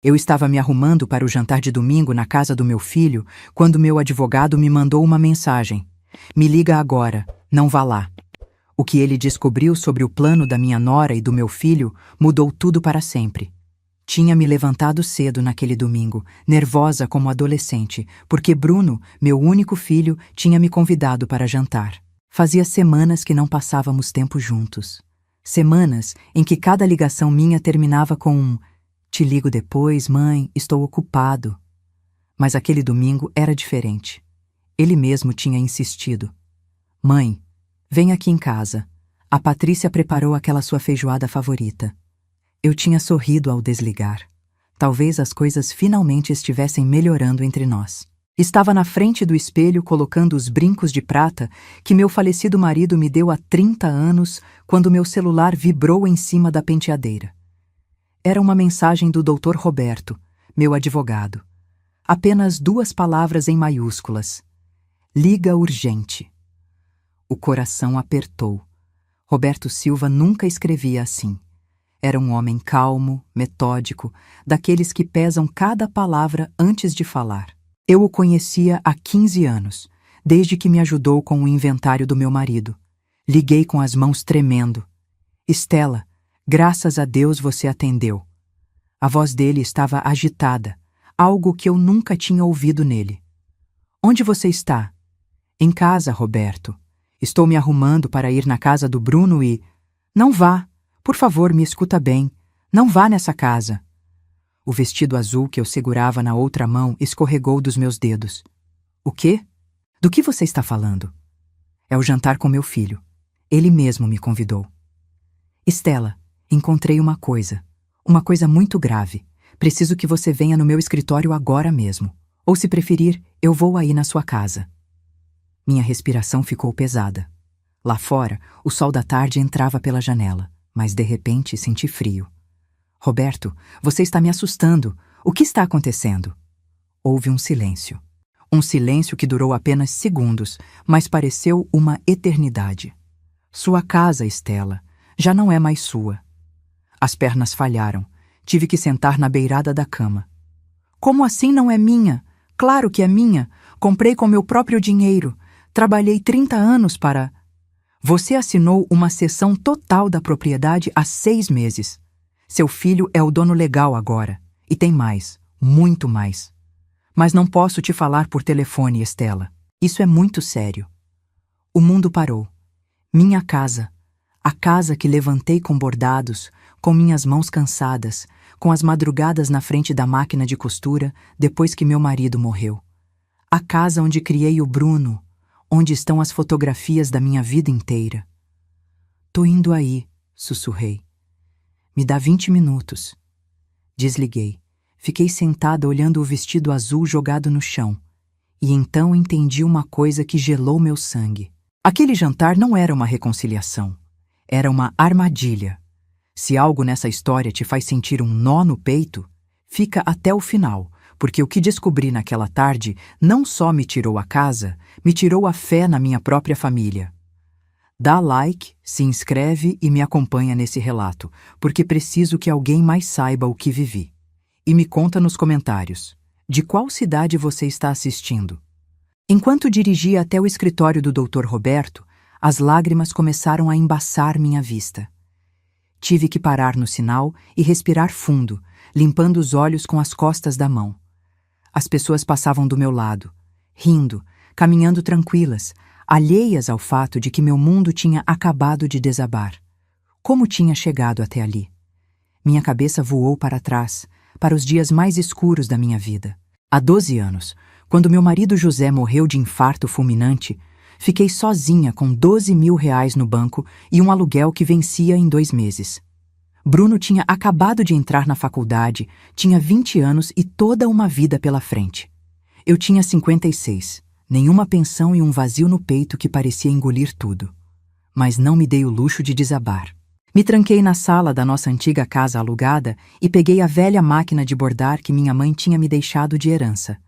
Eu estava me arrumando para o jantar de domingo na casa do meu filho quando meu advogado me mandou uma mensagem. Me liga agora, não vá lá. O que ele descobriu sobre o plano da minha nora e do meu filho mudou tudo para sempre. Tinha me levantado cedo naquele domingo, nervosa como adolescente, porque Bruno, meu único filho, tinha me convidado para jantar. Fazia semanas que não passávamos tempo juntos. Semanas em que cada ligação minha terminava com um "Te ligo depois, mãe, estou ocupado". Mas aquele domingo era diferente. Ele mesmo tinha insistido. "Mãe, vem aqui em casa. A Patrícia preparou aquela sua feijoada favorita". Eu tinha sorrido ao desligar. Talvez as coisas finalmente estivessem melhorando entre nós. Estava na frente do espelho colocando os brincos de prata que meu falecido marido me deu há 30 anos quando meu celular vibrou em cima da penteadeira. Era uma mensagem do Dr. Roberto, meu advogado. Apenas 2 palavras em maiúsculas. Liga urgente. O coração apertou. Roberto Silva nunca escrevia assim. Era um homem calmo, metódico, daqueles que pesam cada palavra antes de falar. Eu o conhecia há 15 anos, desde que me ajudou com o inventário do meu marido. Liguei com as mãos tremendo. "Estela, graças a Deus você atendeu". A voz dele estava agitada, algo que eu nunca tinha ouvido nele. "Onde você está?". "Em casa, Roberto. Estou me arrumando para ir na casa do Bruno e..." "Não vá. Por favor, me escuta bem. Não vá nessa casa". O vestido azul que eu segurava na outra mão escorregou dos meus dedos. "O quê? Do que você está falando?". "É o jantar com meu filho. Ele mesmo me convidou". "Estela, encontrei uma coisa muito grave. Preciso que você venha no meu escritório agora mesmo. Ou, se preferir, eu vou aí na sua casa". Minha respiração ficou pesada. Lá fora, o sol da tarde entrava pela janela, mas de repente senti frio. "Roberto, você está me assustando. O que está acontecendo?". Houve um silêncio. Um silêncio que durou apenas segundos, mas pareceu uma eternidade. "Sua casa, Estela, já não é mais sua". As pernas falharam. Tive que sentar na beirada da cama. "Como assim não é minha? Claro que é minha. Comprei com meu próprio dinheiro. Trabalhei 30 anos para..." "Você assinou uma cessão total da propriedade há 6 meses. Seu filho é o dono legal agora. E tem mais, muito mais. Mas não posso te falar por telefone, Estela. Isso é muito sério". O mundo parou. Minha casa. A casa que levantei com bordados, com minhas mãos cansadas, com as madrugadas na frente da máquina de costura depois que meu marido morreu. A casa onde criei o Bruno, onde estão as fotografias da minha vida inteira. "Tô indo aí", sussurrei. "Me dá 20 minutos". Desliguei. Fiquei sentada olhando o vestido azul jogado no chão. E então entendi uma coisa que gelou meu sangue. Aquele jantar não era uma reconciliação. Era uma armadilha. Se algo nessa história te faz sentir um nó no peito, fica até o final, porque o que descobri naquela tarde não só me tirou a casa, me tirou a fé na minha própria família. Dá like, se inscreve e me acompanha nesse relato, porque preciso que alguém mais saiba o que vivi. E me conta nos comentários, de qual cidade você está assistindo? Enquanto dirigia até o escritório do Dr. Roberto, as lágrimas começaram a embaçar minha vista. Tive que parar no sinal e respirar fundo, limpando os olhos com as costas da mão. As pessoas passavam do meu lado, rindo, caminhando tranquilas, alheias ao fato de que meu mundo tinha acabado de desabar. Como tinha chegado até ali? Minha cabeça voou para trás, para os dias mais escuros da minha vida. Há 12 anos, quando meu marido José morreu de infarto fulminante, fiquei sozinha com 12 mil reais no banco e um aluguel que vencia em 2 meses. Bruno tinha acabado de entrar na faculdade, tinha 20 anos e toda uma vida pela frente. Eu tinha 56, nenhuma pensão e um vazio no peito que parecia engolir tudo. Mas não me dei o luxo de desabar. Me tranquei na sala da nossa antiga casa alugada e peguei a velha máquina de bordar que minha mãe tinha me deixado de herança.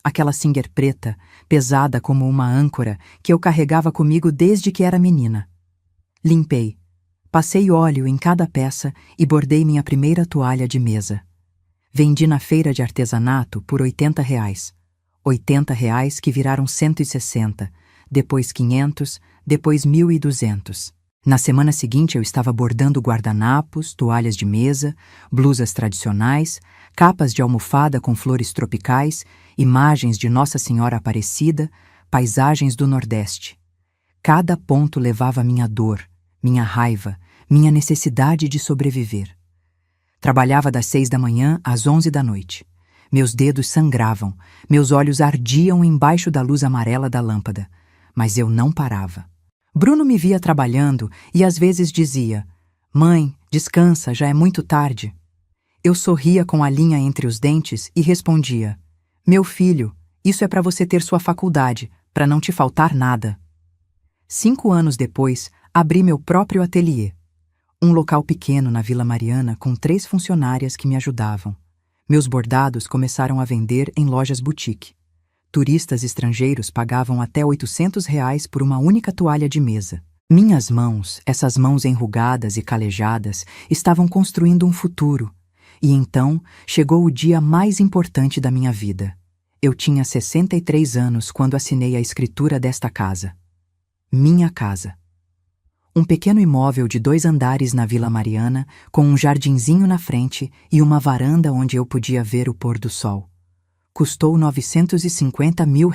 Aquela Singer preta, pesada como uma âncora, que eu carregava comigo desde que era menina. Limpei, passei óleo em cada peça e bordei minha primeira toalha de mesa. Vendi na feira de artesanato por R$ 80. R$ 80 que viraram 160, depois 500, depois 1.200. Na semana seguinte eu estava bordando guardanapos, toalhas de mesa, blusas tradicionais, capas de almofada com flores tropicais, imagens de Nossa Senhora Aparecida, paisagens do Nordeste. Cada ponto levava minha dor, minha raiva, minha necessidade de sobreviver. Trabalhava das 6 da manhã às 11 da noite. Meus dedos sangravam, meus olhos ardiam embaixo da luz amarela da lâmpada, mas eu não parava. Bruno me via trabalhando e às vezes dizia: "Mãe, descansa, já é muito tarde." Eu sorria com a linha entre os dentes e respondia: "Meu filho, isso é para você ter sua faculdade, para não te faltar nada." 5 anos depois, abri meu próprio ateliê. Um local pequeno na Vila Mariana com 3 funcionárias que me ajudavam. Meus bordados começaram a vender em lojas boutique. Turistas estrangeiros pagavam até R$ 800 por uma única toalha de mesa. Minhas mãos, essas mãos enrugadas e calejadas, estavam construindo um futuro. E então chegou o dia mais importante da minha vida. Eu tinha 63 anos quando assinei a escritura desta casa. Minha casa. Um pequeno imóvel de 2 andares na Vila Mariana, com um jardinzinho na frente e uma varanda onde eu podia ver o pôr do sol. Custou R$ 950 mil.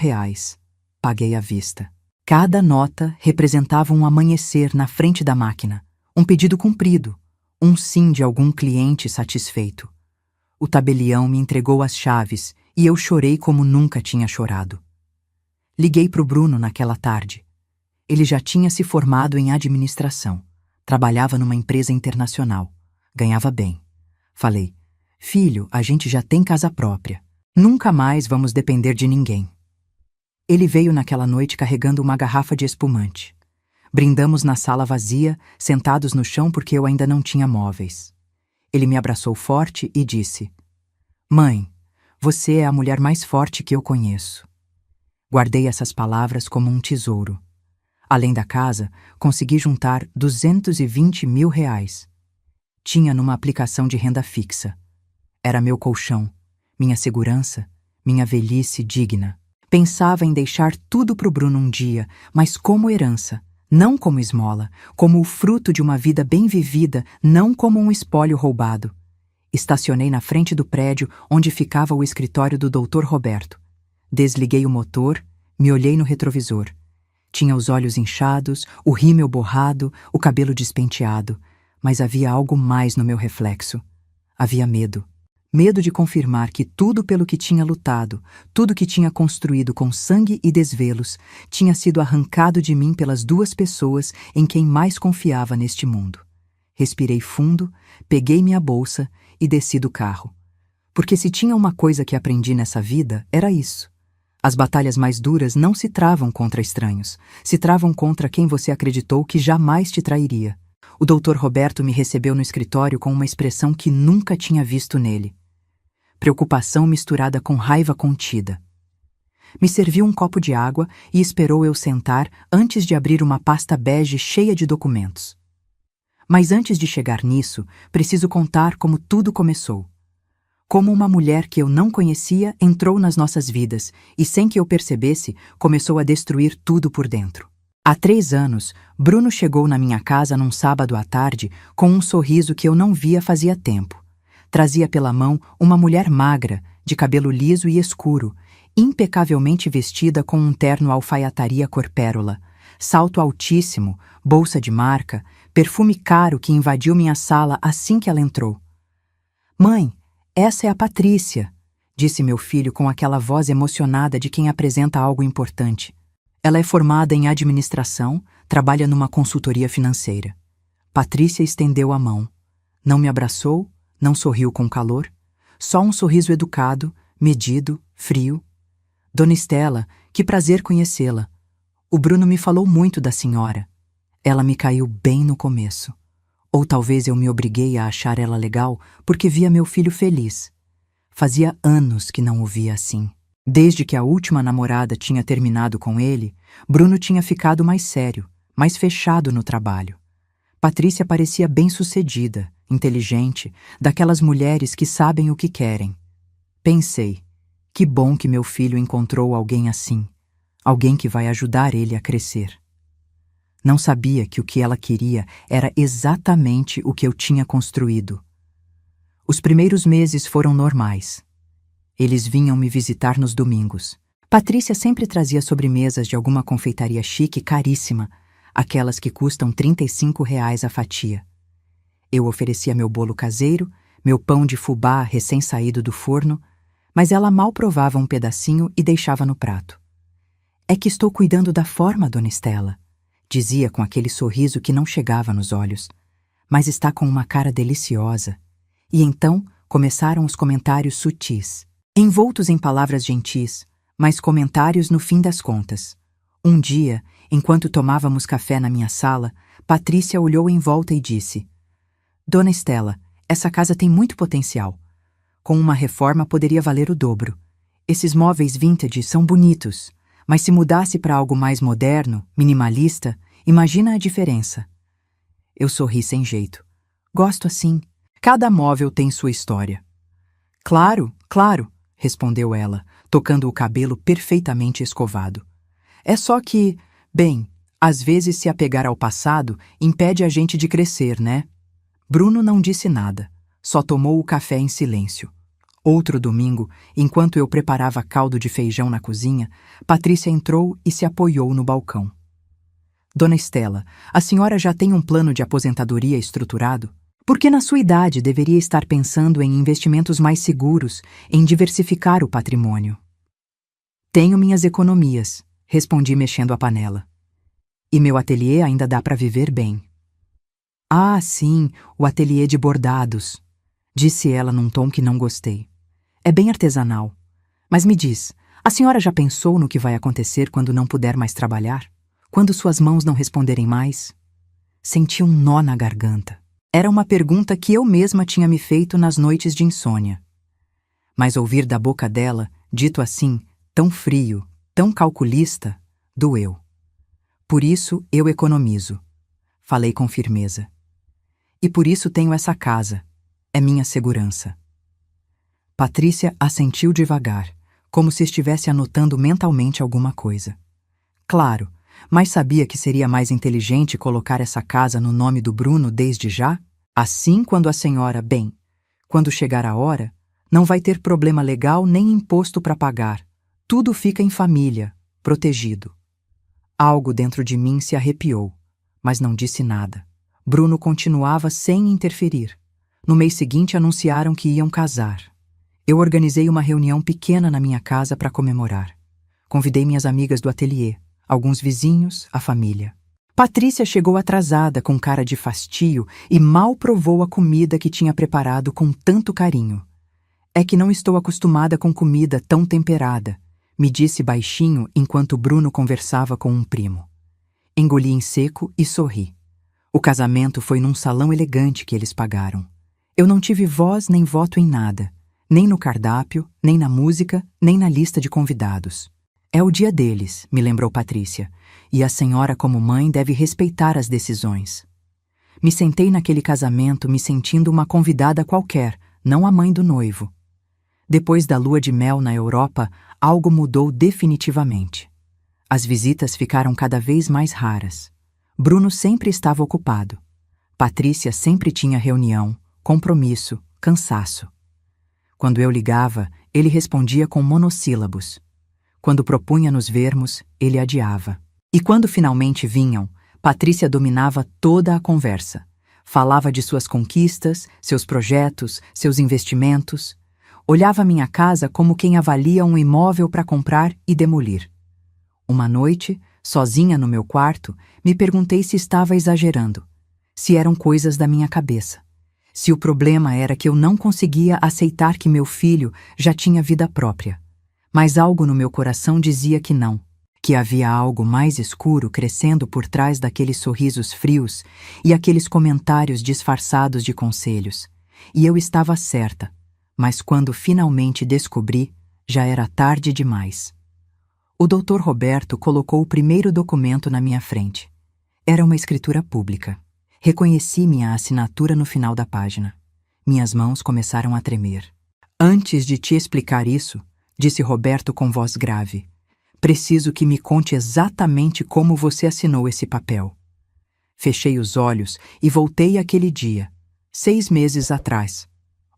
Paguei à vista. Cada nota representava um amanhecer na frente da máquina, um pedido cumprido, um sim de algum cliente satisfeito. O tabelião me entregou as chaves e eu chorei como nunca tinha chorado. Liguei para o Bruno naquela tarde. Ele já tinha se formado em administração, trabalhava numa empresa internacional, ganhava bem. Falei: "Filho, a gente já tem casa própria. Nunca mais vamos depender de ninguém." Ele veio naquela noite carregando uma garrafa de espumante. Brindamos na sala vazia, sentados no chão porque eu ainda não tinha móveis. Ele me abraçou forte e disse: "Mãe, você é a mulher mais forte que eu conheço." Guardei essas palavras como um tesouro. Além da casa, consegui juntar R$ 220 mil. Tinha numa aplicação de renda fixa. Era meu colchão, minha segurança, minha velhice digna. Pensava em deixar tudo pro Bruno um dia, mas como herança, não como esmola, como o fruto de uma vida bem vivida, não como um espólio roubado. Estacionei na frente do prédio onde ficava o escritório do Dr. Roberto. Desliguei o motor, me olhei no retrovisor. Tinha os olhos inchados, o rímel borrado, o cabelo despenteado, mas havia algo mais no meu reflexo. Havia medo. Medo de confirmar que tudo pelo que tinha lutado, tudo que tinha construído com sangue e desvelos, tinha sido arrancado de mim pelas 2 pessoas em quem mais confiava neste mundo. Respirei fundo, peguei minha bolsa e desci do carro. Porque se tinha uma coisa que aprendi nessa vida, era isso. As batalhas mais duras não se travam contra estranhos, se travam contra quem você acreditou que jamais te trairia. O Dr. Roberto me recebeu no escritório com uma expressão que nunca tinha visto nele. Preocupação misturada com raiva contida. Me serviu um copo de água e esperou eu sentar antes de abrir uma pasta bege cheia de documentos. Mas antes de chegar nisso, preciso contar como tudo começou. Como uma mulher que eu não conhecia entrou nas nossas vidas e, sem que eu percebesse, começou a destruir tudo por dentro. Há 3 anos, Bruno chegou na minha casa num sábado à tarde com um sorriso que eu não via fazia tempo. Trazia pela mão uma mulher magra, de cabelo liso e escuro, impecavelmente vestida com um terno alfaiataria cor pérola, salto altíssimo, bolsa de marca, perfume caro que invadiu minha sala assim que ela entrou. "Mãe, essa é a Patrícia", disse meu filho com aquela voz emocionada de quem apresenta algo importante. Ela é formada em administração, trabalha numa consultoria financeira. Patrícia estendeu a mão. Não me abraçou, não sorriu com calor, só um sorriso educado, medido, frio. "Dona Estela, que prazer conhecê-la. O Bruno me falou muito da senhora." Ela me caiu bem no começo. Ou talvez eu me obriguei a achar ela legal porque via meu filho feliz. Fazia anos que não o via assim. Desde que a última namorada tinha terminado com ele, Bruno tinha ficado mais sério, mais fechado no trabalho. Patrícia parecia bem-sucedida, inteligente, daquelas mulheres que sabem o que querem. Pensei, que bom que meu filho encontrou alguém assim, alguém que vai ajudar ele a crescer. Não sabia que o que ela queria era exatamente o que eu tinha construído. Os primeiros meses foram normais. Eles vinham me visitar nos domingos. Patrícia sempre trazia sobremesas de alguma confeitaria chique caríssima, aquelas que custam R$ 35 a fatia. Eu oferecia meu bolo caseiro, meu pão de fubá recém-saído do forno, mas ela mal provava um pedacinho e deixava no prato. É que estou cuidando da forma, dona Estela, dizia com aquele sorriso que não chegava nos olhos, mas está com uma cara deliciosa. E então começaram os comentários sutis, envoltos em palavras gentis, mas comentários no fim das contas. Um dia, enquanto tomávamos café na minha sala, Patrícia olhou em volta e disse: Dona Estela, essa casa tem muito potencial. Com uma reforma poderia valer o dobro. Esses móveis vintage são bonitos, mas se mudasse para algo mais moderno, minimalista, imagina a diferença. Eu sorri sem jeito. Gosto assim. Cada móvel tem sua história. Claro, claro, respondeu ela, tocando o cabelo perfeitamente escovado. É só que, bem, às vezes se apegar ao passado impede a gente de crescer, né? Bruno não disse nada, só tomou o café em silêncio. Outro domingo, enquanto eu preparava caldo de feijão na cozinha, Patrícia entrou e se apoiou no balcão. Dona Estela, a senhora já tem um plano de aposentadoria estruturado? Porque na sua idade deveria estar pensando em investimentos mais seguros, em diversificar o patrimônio. Tenho minhas economias, respondi mexendo a panela. E meu ateliê ainda dá para viver bem. Ah, sim, o ateliê de bordados, disse ela num tom que não gostei. É bem artesanal. Mas me diz, a senhora já pensou no que vai acontecer quando não puder mais trabalhar? Quando suas mãos não responderem mais? Senti um nó na garganta. Era uma pergunta que eu mesma tinha me feito nas noites de insônia. Mas ouvir da boca dela, dito assim, tão frio, tão calculista, doeu. Por isso eu economizo. Falei com firmeza. E por isso tenho essa casa. É minha segurança. Patrícia assentiu devagar, como se estivesse anotando mentalmente alguma coisa. Claro, mas sabia que seria mais inteligente colocar essa casa no nome do Bruno desde já? Assim, quando a senhora, bem, quando chegar a hora, não vai ter problema legal nem imposto para pagar. Tudo fica em família, protegido. Algo dentro de mim se arrepiou, mas não disse nada. Bruno continuava sem interferir. No mês seguinte anunciaram que iam casar. Eu organizei uma reunião pequena na minha casa para comemorar. Convidei minhas amigas do ateliê, alguns vizinhos, a família. Patrícia chegou atrasada com cara de fastio e mal provou a comida que tinha preparado com tanto carinho. É que não estou acostumada com comida tão temperada, me disse baixinho enquanto Bruno conversava com um primo. Engoli em seco e sorri. O casamento foi num salão elegante que eles pagaram. Eu não tive voz nem voto em nada, nem no cardápio, nem na música, nem na lista de convidados. É o dia deles, me lembrou Patrícia, e a senhora como mãe deve respeitar as decisões. Me sentei naquele casamento me sentindo uma convidada qualquer, não a mãe do noivo. Depois da lua de mel na Europa, algo mudou definitivamente. As visitas ficaram cada vez mais raras. Bruno sempre estava ocupado. Patrícia sempre tinha reunião, compromisso, cansaço. Quando eu ligava, ele respondia com monossílabos. Quando propunha nos vermos, ele adiava. E quando finalmente vinham, Patrícia dominava toda a conversa. Falava de suas conquistas, seus projetos, seus investimentos. Olhava minha casa como quem avalia um imóvel para comprar e demolir. Uma noite, sozinha no meu quarto, me perguntei se estava exagerando, se eram coisas da minha cabeça, se o problema era que eu não conseguia aceitar que meu filho já tinha vida própria. Mas algo no meu coração dizia que não, que havia algo mais escuro crescendo por trás daqueles sorrisos frios e aqueles comentários disfarçados de conselhos. E eu estava certa, mas quando finalmente descobri, já era tarde demais. O Dr. Roberto colocou o primeiro documento na minha frente. Era uma escritura pública. Reconheci minha assinatura no final da página. Minhas mãos começaram a tremer. Antes de te explicar isso, disse Roberto com voz grave, preciso que me conte exatamente como você assinou esse papel. Fechei os olhos e voltei àquele dia, 6 meses atrás.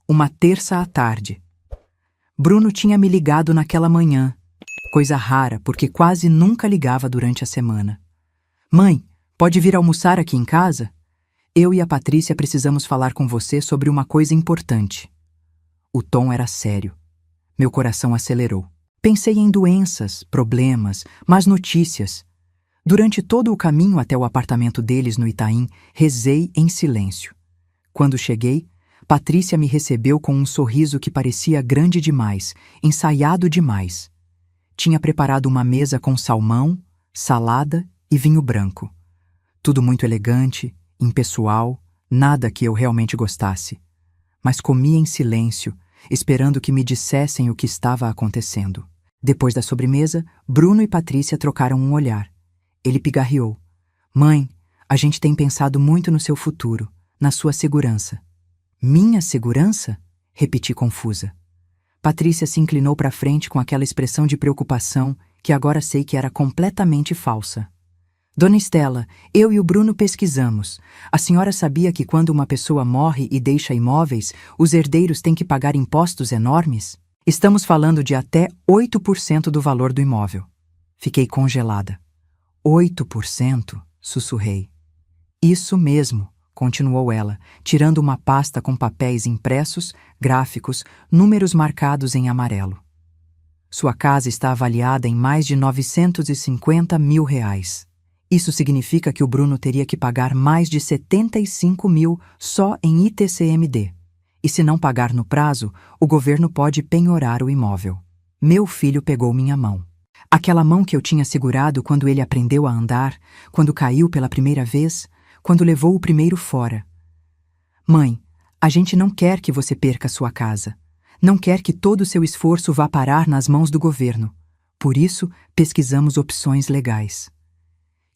Uma terça à tarde. Bruno tinha me ligado naquela manhã, coisa rara porque quase nunca ligava durante a semana. Mãe, pode vir almoçar aqui em casa? Eu e a Patrícia precisamos falar com você sobre uma coisa importante. O tom era sério. Meu coração acelerou. Pensei em doenças, problemas, más notícias. Durante todo o caminho até o apartamento deles no Itaim, rezei em silêncio. Quando cheguei, Patrícia me recebeu com um sorriso que parecia grande demais, ensaiado demais. Tinha preparado uma mesa com salmão, salada e vinho branco. Tudo muito elegante, impessoal, nada que eu realmente gostasse. Mas comia em silêncio, esperando que me dissessem o que estava acontecendo. Depois da sobremesa, Bruno e Patrícia trocaram um olhar. Ele pigarreou. Mãe, a gente tem pensado muito no seu futuro, na sua segurança. Minha segurança? Repeti confusa. Patrícia se inclinou para frente com aquela expressão de preocupação que agora sei que era completamente falsa. Dona Estela, eu e o Bruno pesquisamos. A senhora sabia que quando uma pessoa morre e deixa imóveis, os herdeiros têm que pagar impostos enormes? Estamos falando de até 8% do valor do imóvel. Fiquei congelada. 8%? Sussurrei. Isso mesmo, continuou ela, tirando uma pasta com papéis impressos, gráficos, números marcados em amarelo. Sua casa está avaliada em mais de R$950 mil. Isso significa que o Bruno teria que pagar mais de 75 mil só em ITCMD. E se não pagar no prazo, o governo pode penhorar o imóvel. Meu filho pegou minha mão. Aquela mão que eu tinha segurado quando ele aprendeu a andar, quando caiu pela primeira vez, quando levou o primeiro fora. Mãe, a gente não quer que você perca sua casa. Não quer que todo o seu esforço vá parar nas mãos do governo. Por isso, pesquisamos opções legais.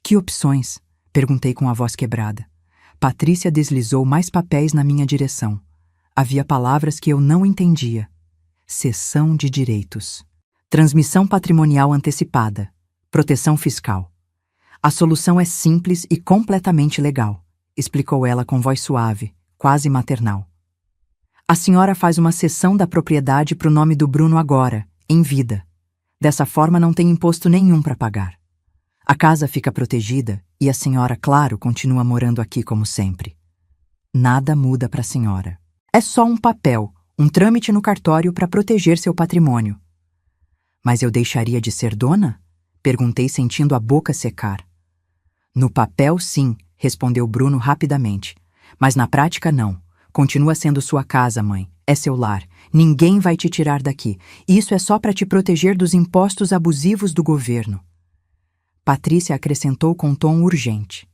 Que opções? Perguntei com a voz quebrada. Patrícia deslizou mais papéis na minha direção. Havia palavras que eu não entendia. Cessão de direitos. Transmissão patrimonial antecipada. Proteção fiscal. A solução é simples e completamente legal, explicou ela com voz suave, quase maternal. A senhora faz uma cessão da propriedade para o nome do Bruno agora, em vida. Dessa forma não tem imposto nenhum para pagar. A casa fica protegida e a senhora, claro, continua morando aqui como sempre. Nada muda para a senhora. É só um papel, um trâmite no cartório para proteger seu patrimônio. Mas eu deixaria de ser dona? Perguntei sentindo a boca secar. No papel, sim, respondeu Bruno rapidamente. Mas na prática, não. Continua sendo sua casa, mãe. É seu lar. Ninguém vai te tirar daqui. Isso é só para te proteger dos impostos abusivos do governo. Patrícia acrescentou com tom urgente.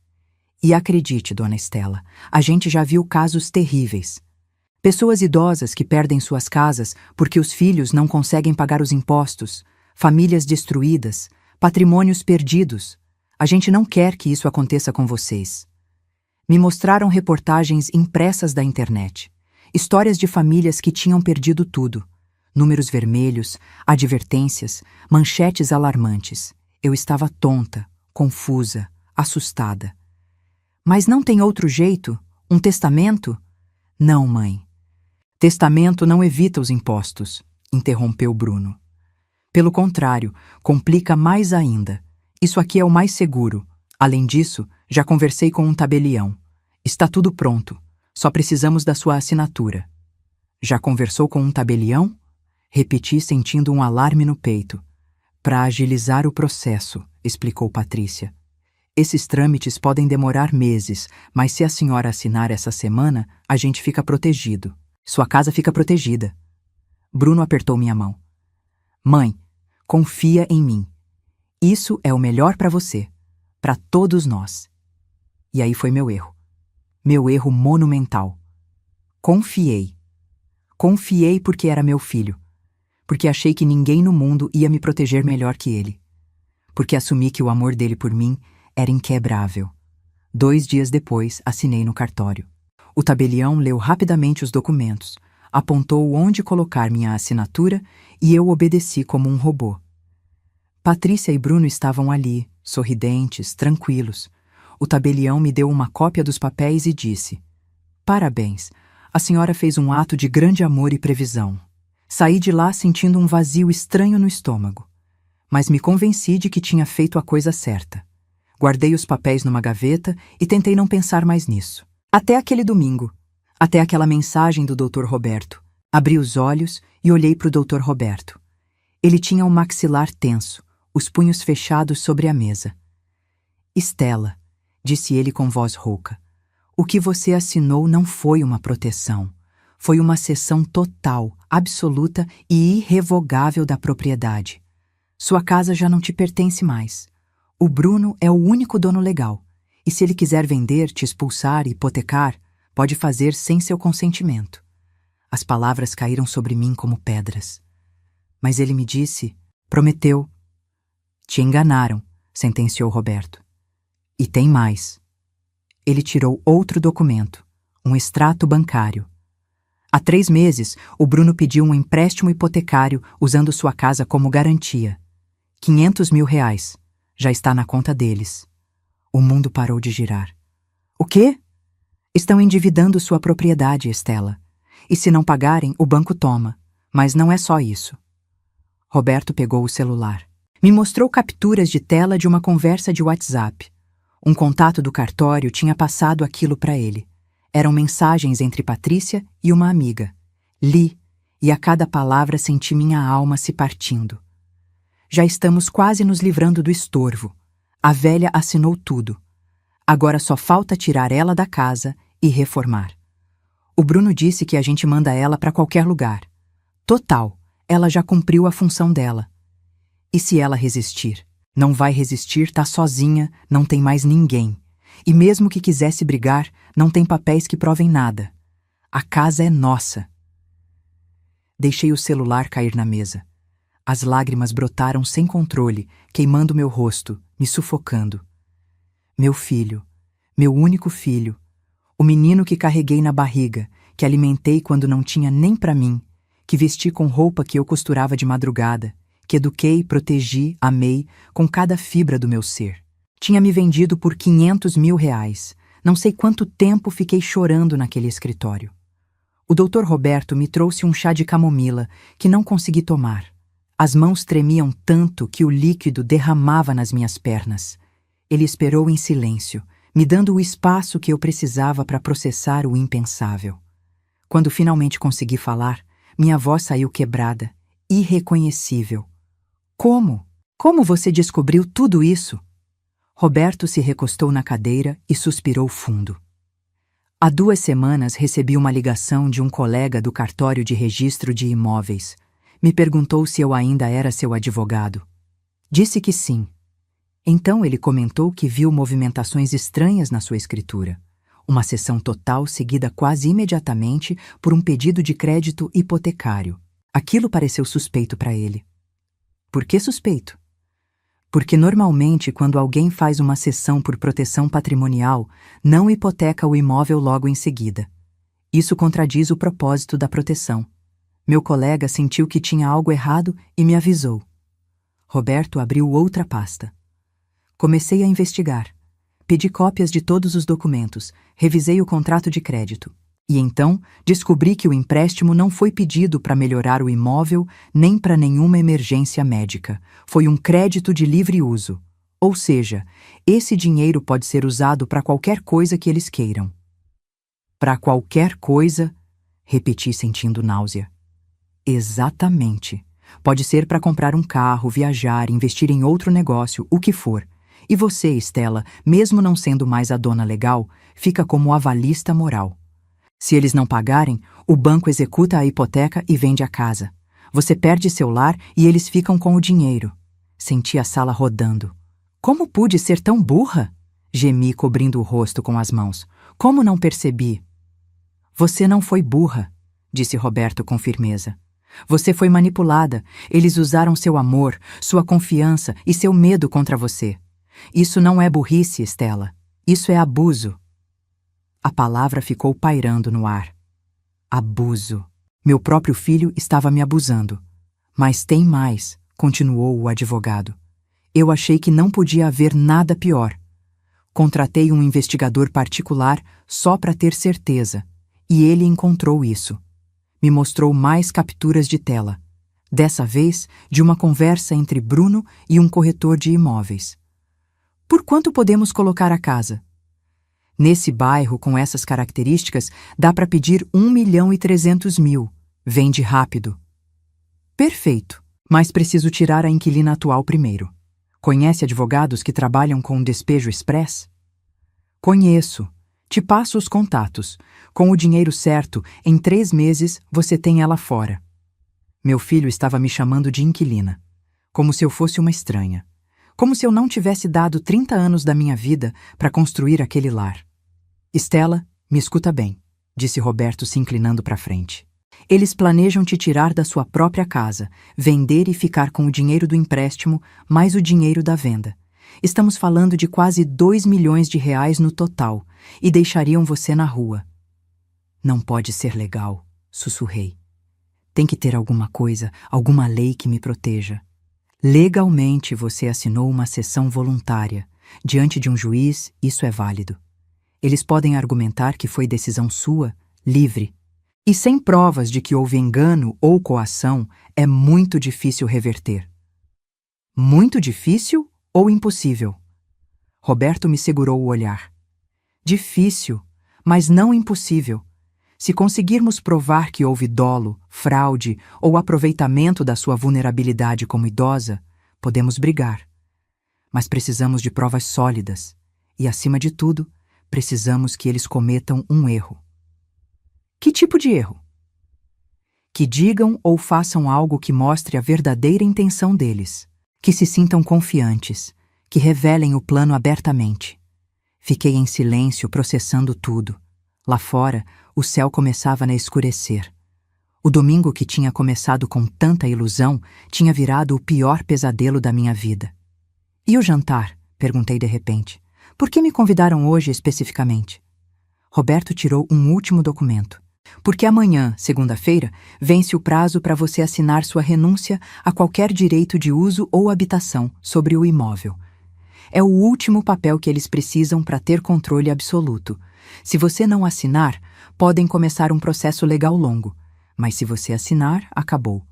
E acredite, dona Estela, a gente já viu casos terríveis. Pessoas idosas que perdem suas casas porque os filhos não conseguem pagar os impostos, famílias destruídas, patrimônios perdidos. A gente não quer que isso aconteça com vocês. Me mostraram reportagens impressas da internet. Histórias de famílias que tinham perdido tudo. Números vermelhos, advertências, manchetes alarmantes. Eu estava tonta, confusa, assustada. Mas não tem outro jeito? Um testamento? Não, mãe. Testamento não evita os impostos, interrompeu Bruno. Pelo contrário, complica mais ainda. Isso aqui é o mais seguro. Além disso, já conversei com um tabelião. Está tudo pronto. Só precisamos da sua assinatura. Já conversou com um tabelião? Repeti sentindo um alarme no peito. Para agilizar o processo, explicou Patrícia. Esses trâmites podem demorar meses, mas se a senhora assinar essa semana, a gente fica protegido. Sua casa fica protegida. Bruno apertou minha mão. Mãe, confia em mim. Isso é o melhor para você, para todos nós. E aí foi meu erro. Meu erro monumental. Confiei. Confiei porque era meu filho. Porque achei que ninguém no mundo ia me proteger melhor que ele. Porque assumi que o amor dele por mim era inquebrável. 2 dias depois, assinei no cartório. O tabelião leu rapidamente os documentos, apontou onde colocar minha assinatura e eu obedeci como um robô. Patrícia e Bruno estavam ali, sorridentes, tranquilos. O tabelião me deu uma cópia dos papéis e disse: "Parabéns, a senhora fez um ato de grande amor e previsão." Saí de lá sentindo um vazio estranho no estômago, mas me convenci de que tinha feito a coisa certa. Guardei os papéis numa gaveta e tentei não pensar mais nisso. Até aquele domingo, até aquela mensagem do Dr. Roberto. Abri os olhos e olhei para o Dr. Roberto. Ele tinha o maxilar tenso, os punhos fechados sobre a mesa. "Estela", disse ele com voz rouca, "o que você assinou não foi uma proteção. Foi uma cessão total, absoluta e irrevogável da propriedade. Sua casa já não te pertence mais. O Bruno é o único dono legal, e se ele quiser vender, te expulsar e hipotecar, pode fazer sem seu consentimento." As palavras caíram sobre mim como pedras. Mas ele me disse: "Prometeu." "Te enganaram", sentenciou Roberto. "E tem mais." Ele tirou outro documento, um extrato bancário. Há 3 meses, o Bruno pediu um empréstimo hipotecário usando sua casa como garantia. 500 mil reais. Já está na conta deles. O mundo parou de girar. "O quê?" "Estão endividando sua propriedade, Estela. E se não pagarem, o banco toma. Mas não é só isso." Roberto pegou o celular. Me mostrou capturas de tela de uma conversa de WhatsApp. Um contato do cartório tinha passado aquilo para ele. Eram mensagens entre Patrícia e uma amiga. Li, e a cada palavra senti minha alma se partindo. "Já estamos quase nos livrando do estorvo. A velha assinou tudo. Agora só falta tirar ela da casa e reformar. O Bruno disse que a gente manda ela para qualquer lugar. Total, ela já cumpriu a função dela. E se ela resistir? Não vai resistir, tá sozinha, não tem mais ninguém. E mesmo que quisesse brigar, não tem papéis que provem nada. A casa é nossa." Deixei o celular cair na mesa. As lágrimas brotaram sem controle, queimando meu rosto, me sufocando. Meu filho, meu único filho, o menino que carreguei na barriga, que alimentei quando não tinha nem para mim, que vesti com roupa que eu costurava de madrugada, que eduquei, protegi, amei com cada fibra do meu ser. Tinha me vendido por 500 mil reais. Não sei quanto tempo fiquei chorando naquele escritório. O Dr. Roberto me trouxe um chá de camomila que não consegui tomar. As mãos tremiam tanto que o líquido derramava nas minhas pernas. Ele esperou em silêncio, me dando o espaço que eu precisava para processar o impensável. Quando finalmente consegui falar, minha voz saiu quebrada, irreconhecível. "Como? Como você descobriu tudo isso?" Roberto se recostou na cadeira e suspirou fundo. "Há 2 semanas recebi uma ligação de um colega do cartório de registro de imóveis. Me perguntou se eu ainda era seu advogado. Disse que sim. Então ele comentou que viu movimentações estranhas na sua escritura. Uma cessão total seguida quase imediatamente por um pedido de crédito hipotecário. Aquilo pareceu suspeito para ele." "Por que suspeito?" "Porque normalmente quando alguém faz uma cessão por proteção patrimonial, não hipoteca o imóvel logo em seguida. Isso contradiz o propósito da proteção. Meu colega sentiu que tinha algo errado e me avisou." Roberto abriu outra pasta. Comecei a investigar. Pedi cópias de todos os documentos, revisei o contrato de crédito. E então descobri que o empréstimo não foi pedido para melhorar o imóvel nem para nenhuma emergência médica. Foi um crédito de livre uso. Ou seja, esse dinheiro pode ser usado para qualquer coisa que eles queiram. "Para qualquer coisa?" repeti sentindo náusea. "Exatamente. Pode ser para comprar um carro, viajar, investir em outro negócio, o que for. E você, Estela, mesmo não sendo mais a dona legal, fica como avalista moral. Se eles não pagarem, o banco executa a hipoteca e vende a casa. Você perde seu lar e eles ficam com o dinheiro." Senti a sala rodando. "Como pude ser tão burra?" Gemi, cobrindo o rosto com as mãos. "Como não percebi?" "Você não foi burra", disse Roberto com firmeza. "Você foi manipulada. Eles usaram seu amor, sua confiança e seu medo contra você. Isso não é burrice, Estela. Isso é abuso. A palavra ficou pairando no ar. Abuso. Meu próprio filho estava me abusando. Mas tem mais, continuou o advogado. Eu achei que não podia haver nada pior. Contratei um investigador particular só para ter certeza, e ele encontrou isso. Me mostrou mais capturas de tela, dessa vez de uma conversa entre Bruno e um corretor de imóveis. Por quanto podemos colocar a casa? Nesse bairro, com essas características, dá para pedir 1.300.000. Vende rápido. Perfeito, mas preciso tirar a inquilina atual primeiro. Conhece advogados que trabalham com despejo express? Conheço. Te passo os contatos. Com o dinheiro certo, em 3 meses você tem ela fora. Meu filho estava me chamando de inquilina, como se eu fosse uma estranha. Como se eu não tivesse dado 30 anos da minha vida para construir aquele lar. Estela, me escuta bem, disse Roberto se inclinando para frente. Eles planejam te tirar da sua própria casa, vender e ficar com o dinheiro do empréstimo mais o dinheiro da venda. Estamos falando de quase 2 milhões de reais no total e deixariam você na rua. Não pode ser legal, sussurrei. Tem que ter alguma coisa, alguma lei que me proteja. Legalmente você assinou uma cessão voluntária. Diante de um juiz, isso é válido. Eles podem argumentar que foi decisão sua, livre. E sem provas de que houve engano ou coação, é muito difícil reverter. Muito difícil ou impossível? Roberto me segurou o olhar. Difícil, mas não impossível. Se conseguirmos provar que houve dolo, fraude ou aproveitamento da sua vulnerabilidade como idosa, podemos brigar. Mas precisamos de provas sólidas e, acima de tudo, precisamos que eles cometam um erro. Que tipo de erro? Que digam ou façam algo que mostre a verdadeira intenção deles, que se sintam confiantes, que revelem o plano abertamente. Fiquei em silêncio processando tudo. Lá fora, o céu começava a escurecer. O domingo que tinha começado com tanta ilusão tinha virado o pior pesadelo da minha vida. E o jantar? Perguntei de repente. Por que me convidaram hoje especificamente? Roberto tirou um último documento. Porque amanhã, segunda-feira, vence o prazo para você assinar sua renúncia a qualquer direito de uso ou habitação sobre o imóvel. É o último papel que eles precisam para ter controle absoluto. Se você não assinar, podem começar um processo legal longo. Mas se você assinar, acabou.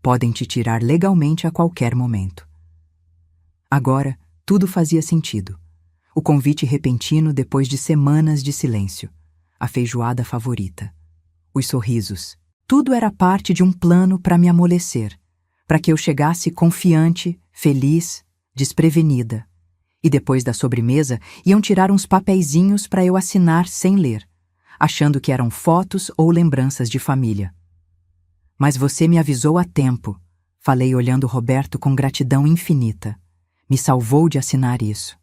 Podem te tirar legalmente a qualquer momento. Agora, tudo fazia sentido. O convite repentino depois de semanas de silêncio. A feijoada favorita. Os sorrisos. Tudo era parte de um plano para me amolecer, para que eu chegasse confiante, feliz, desprevenida. E depois da sobremesa, iam tirar uns papeizinhos para eu assinar sem ler, achando que eram fotos ou lembranças de família. Mas você me avisou a tempo, falei olhando Roberto com gratidão infinita. Me salvou de assinar isso.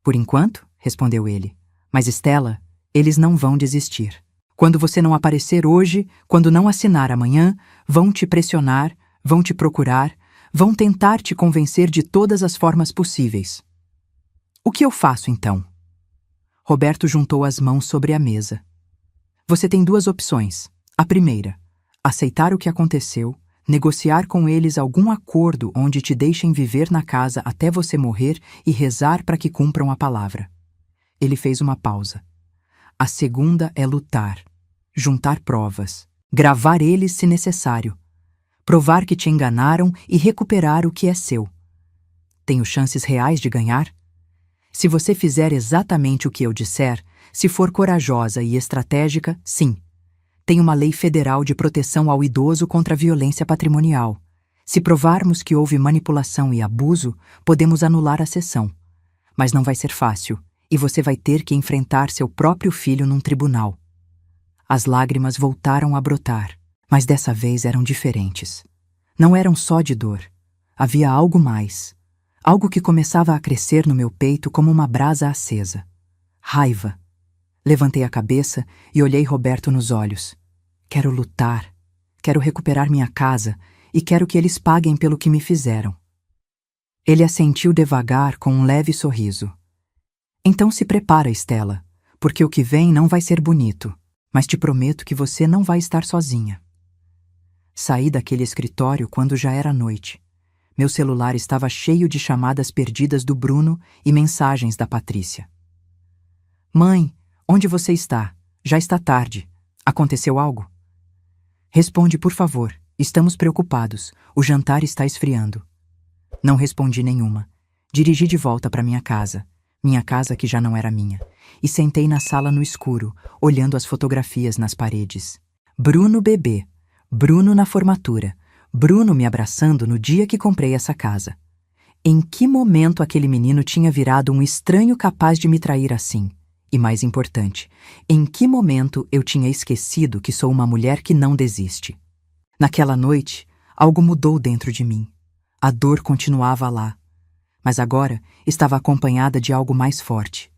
Por enquanto, respondeu ele. Mas Estela, eles não vão desistir. Quando você não aparecer hoje, quando não assinar amanhã, vão te pressionar, vão te procurar, vão tentar te convencer de todas as formas possíveis. O que eu faço, então? Roberto juntou as mãos sobre a mesa. Você tem 2 opções. A primeira, aceitar o que aconteceu, negociar com eles algum acordo onde te deixem viver na casa até você morrer e rezar para que cumpram a palavra. Ele fez uma pausa. A segunda é lutar, juntar provas, gravar eles se necessário, provar que te enganaram e recuperar o que é seu. Tenho chances reais de ganhar? Se você fizer exatamente o que eu disser, se for corajosa e estratégica, sim. Tem uma lei federal de proteção ao idoso contra a violência patrimonial. Se provarmos que houve manipulação e abuso, podemos anular a cessão. Mas não vai ser fácil. E você vai ter que enfrentar seu próprio filho num tribunal. As lágrimas voltaram a brotar, mas dessa vez eram diferentes. Não eram só de dor. Havia algo mais. Algo que começava a crescer no meu peito como uma brasa acesa. Raiva. Levantei a cabeça e olhei Roberto nos olhos. Quero lutar. Quero recuperar minha casa e quero que eles paguem pelo que me fizeram. Ele assentiu devagar com um leve sorriso. Então se prepara, Estela, porque o que vem não vai ser bonito, mas te prometo que você não vai estar sozinha. Saí daquele escritório quando já era noite. Meu celular estava cheio de chamadas perdidas do Bruno e mensagens da Patrícia. Mãe, onde você está? Já está tarde. Aconteceu algo? Responde, por favor. Estamos preocupados. O jantar está esfriando. Não respondi nenhuma. Dirigi de volta para minha casa que já não era minha, e sentei na sala no escuro, olhando as fotografias nas paredes. Bruno bebê, Bruno na formatura, Bruno me abraçando no dia que comprei essa casa. Em que momento aquele menino tinha virado um estranho capaz de me trair assim? E mais importante, em que momento eu tinha esquecido que sou uma mulher que não desiste? Naquela noite, algo mudou dentro de mim. A dor continuava lá, mas agora estava acompanhada de algo mais forte.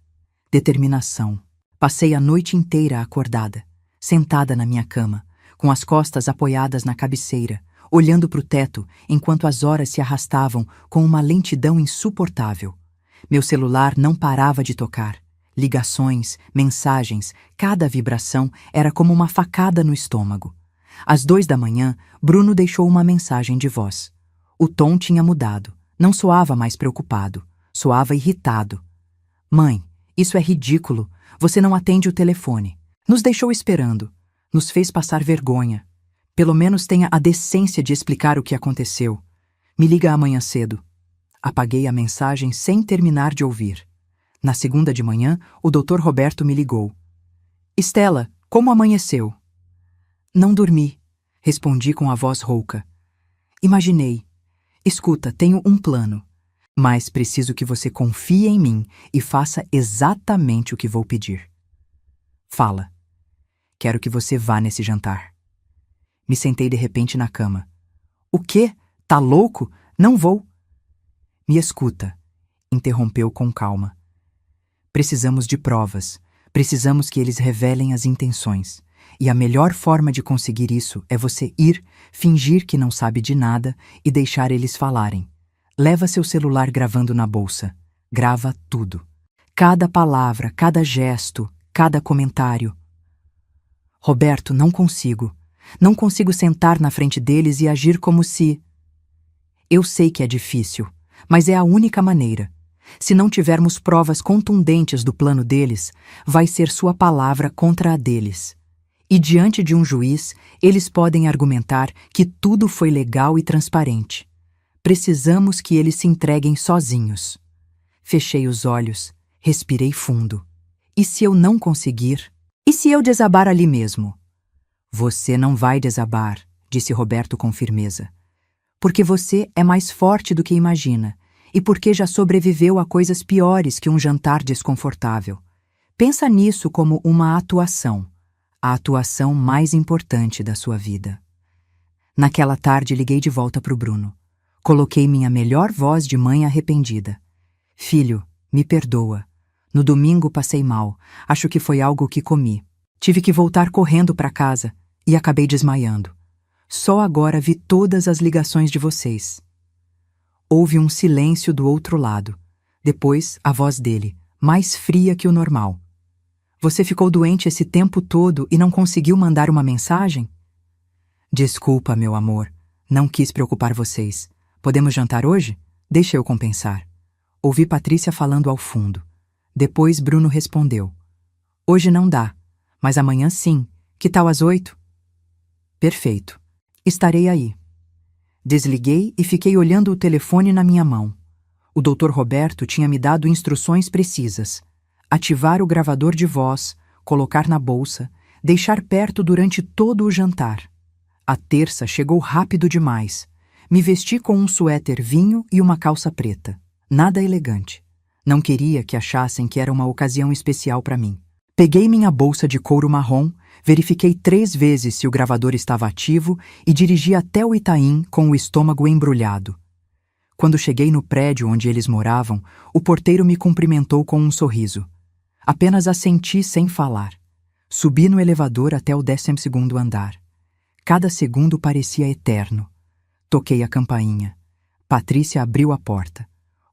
Determinação. Passei a noite inteira acordada, sentada na minha cama, com as costas apoiadas na cabeceira, olhando para o teto enquanto as horas se arrastavam com uma lentidão insuportável. Meu celular não parava de tocar. Ligações, mensagens, cada vibração era como uma facada no estômago. Às 2 da manhã, Bruno deixou uma mensagem de voz. O tom tinha mudado. Não soava mais preocupado. Soava irritado. Mãe, isso é ridículo. Você não atende o telefone. Nos deixou esperando. Nos fez passar vergonha. Pelo menos tenha a decência de explicar o que aconteceu. Me liga amanhã cedo. Apaguei a mensagem sem terminar de ouvir. Na segunda de manhã, o Dr. Roberto me ligou. Estela, como amanheceu? Não dormi, respondi com a voz rouca. Imaginei. Escuta, tenho um plano, mas preciso que você confie em mim e faça exatamente o que vou pedir. Fala. Quero que você vá nesse jantar. Me sentei de repente na cama. O quê? Tá louco? Não vou. Me escuta, interrompeu com calma. Precisamos de provas. Precisamos que eles revelem as intenções. E a melhor forma de conseguir isso é você ir, fingir que não sabe de nada e deixar eles falarem. Leva seu celular gravando na bolsa. Grava tudo. Cada palavra, cada gesto, cada comentário. Roberto, não consigo. Não consigo sentar na frente deles e agir como se... Eu sei que é difícil, mas é a única maneira. Se não tivermos provas contundentes do plano deles, vai ser sua palavra contra a deles. E diante de um juiz, eles podem argumentar que tudo foi legal e transparente. Precisamos que eles se entreguem sozinhos. Fechei os olhos, respirei fundo. E se eu não conseguir? E se eu desabar ali mesmo? Você não vai desabar, disse Roberto com firmeza. Porque você é mais forte do que imagina. E porque já sobreviveu a coisas piores que um jantar desconfortável. Pensa nisso como uma atuação, a atuação mais importante da sua vida. Naquela tarde liguei de volta para o Bruno. Coloquei minha melhor voz de mãe arrependida. Filho, me perdoa. No domingo passei mal, acho que foi algo que comi. Tive que voltar correndo para casa e acabei desmaiando. Só agora vi todas as ligações de vocês. Houve um silêncio do outro lado. Depois, a voz dele, mais fria que o normal. Você ficou doente esse tempo todo e não conseguiu mandar uma mensagem? Desculpa, meu amor. Não quis preocupar vocês. Podemos jantar hoje? Deixa eu compensar. Ouvi Patrícia falando ao fundo. Depois Bruno respondeu. Hoje não dá, mas amanhã sim. Que tal às 8? Perfeito. Estarei aí. Desliguei e fiquei olhando o telefone na minha mão. O Dr. Roberto tinha me dado instruções precisas. Ativar o gravador de voz, colocar na bolsa, deixar perto durante todo o jantar. A terça chegou rápido demais. Me vesti com um suéter vinho e uma calça preta. Nada elegante. Não queria que achassem que era uma ocasião especial para mim. Peguei minha bolsa de couro marrom, verifiquei 3 vezes se o gravador estava ativo e dirigi até o Itaim com o estômago embrulhado. Quando cheguei no prédio onde eles moravam, o porteiro me cumprimentou com um sorriso. Apenas assenti sem falar. Subi no elevador até o 12º andar. Cada segundo parecia eterno. Toquei a campainha. Patrícia abriu a porta.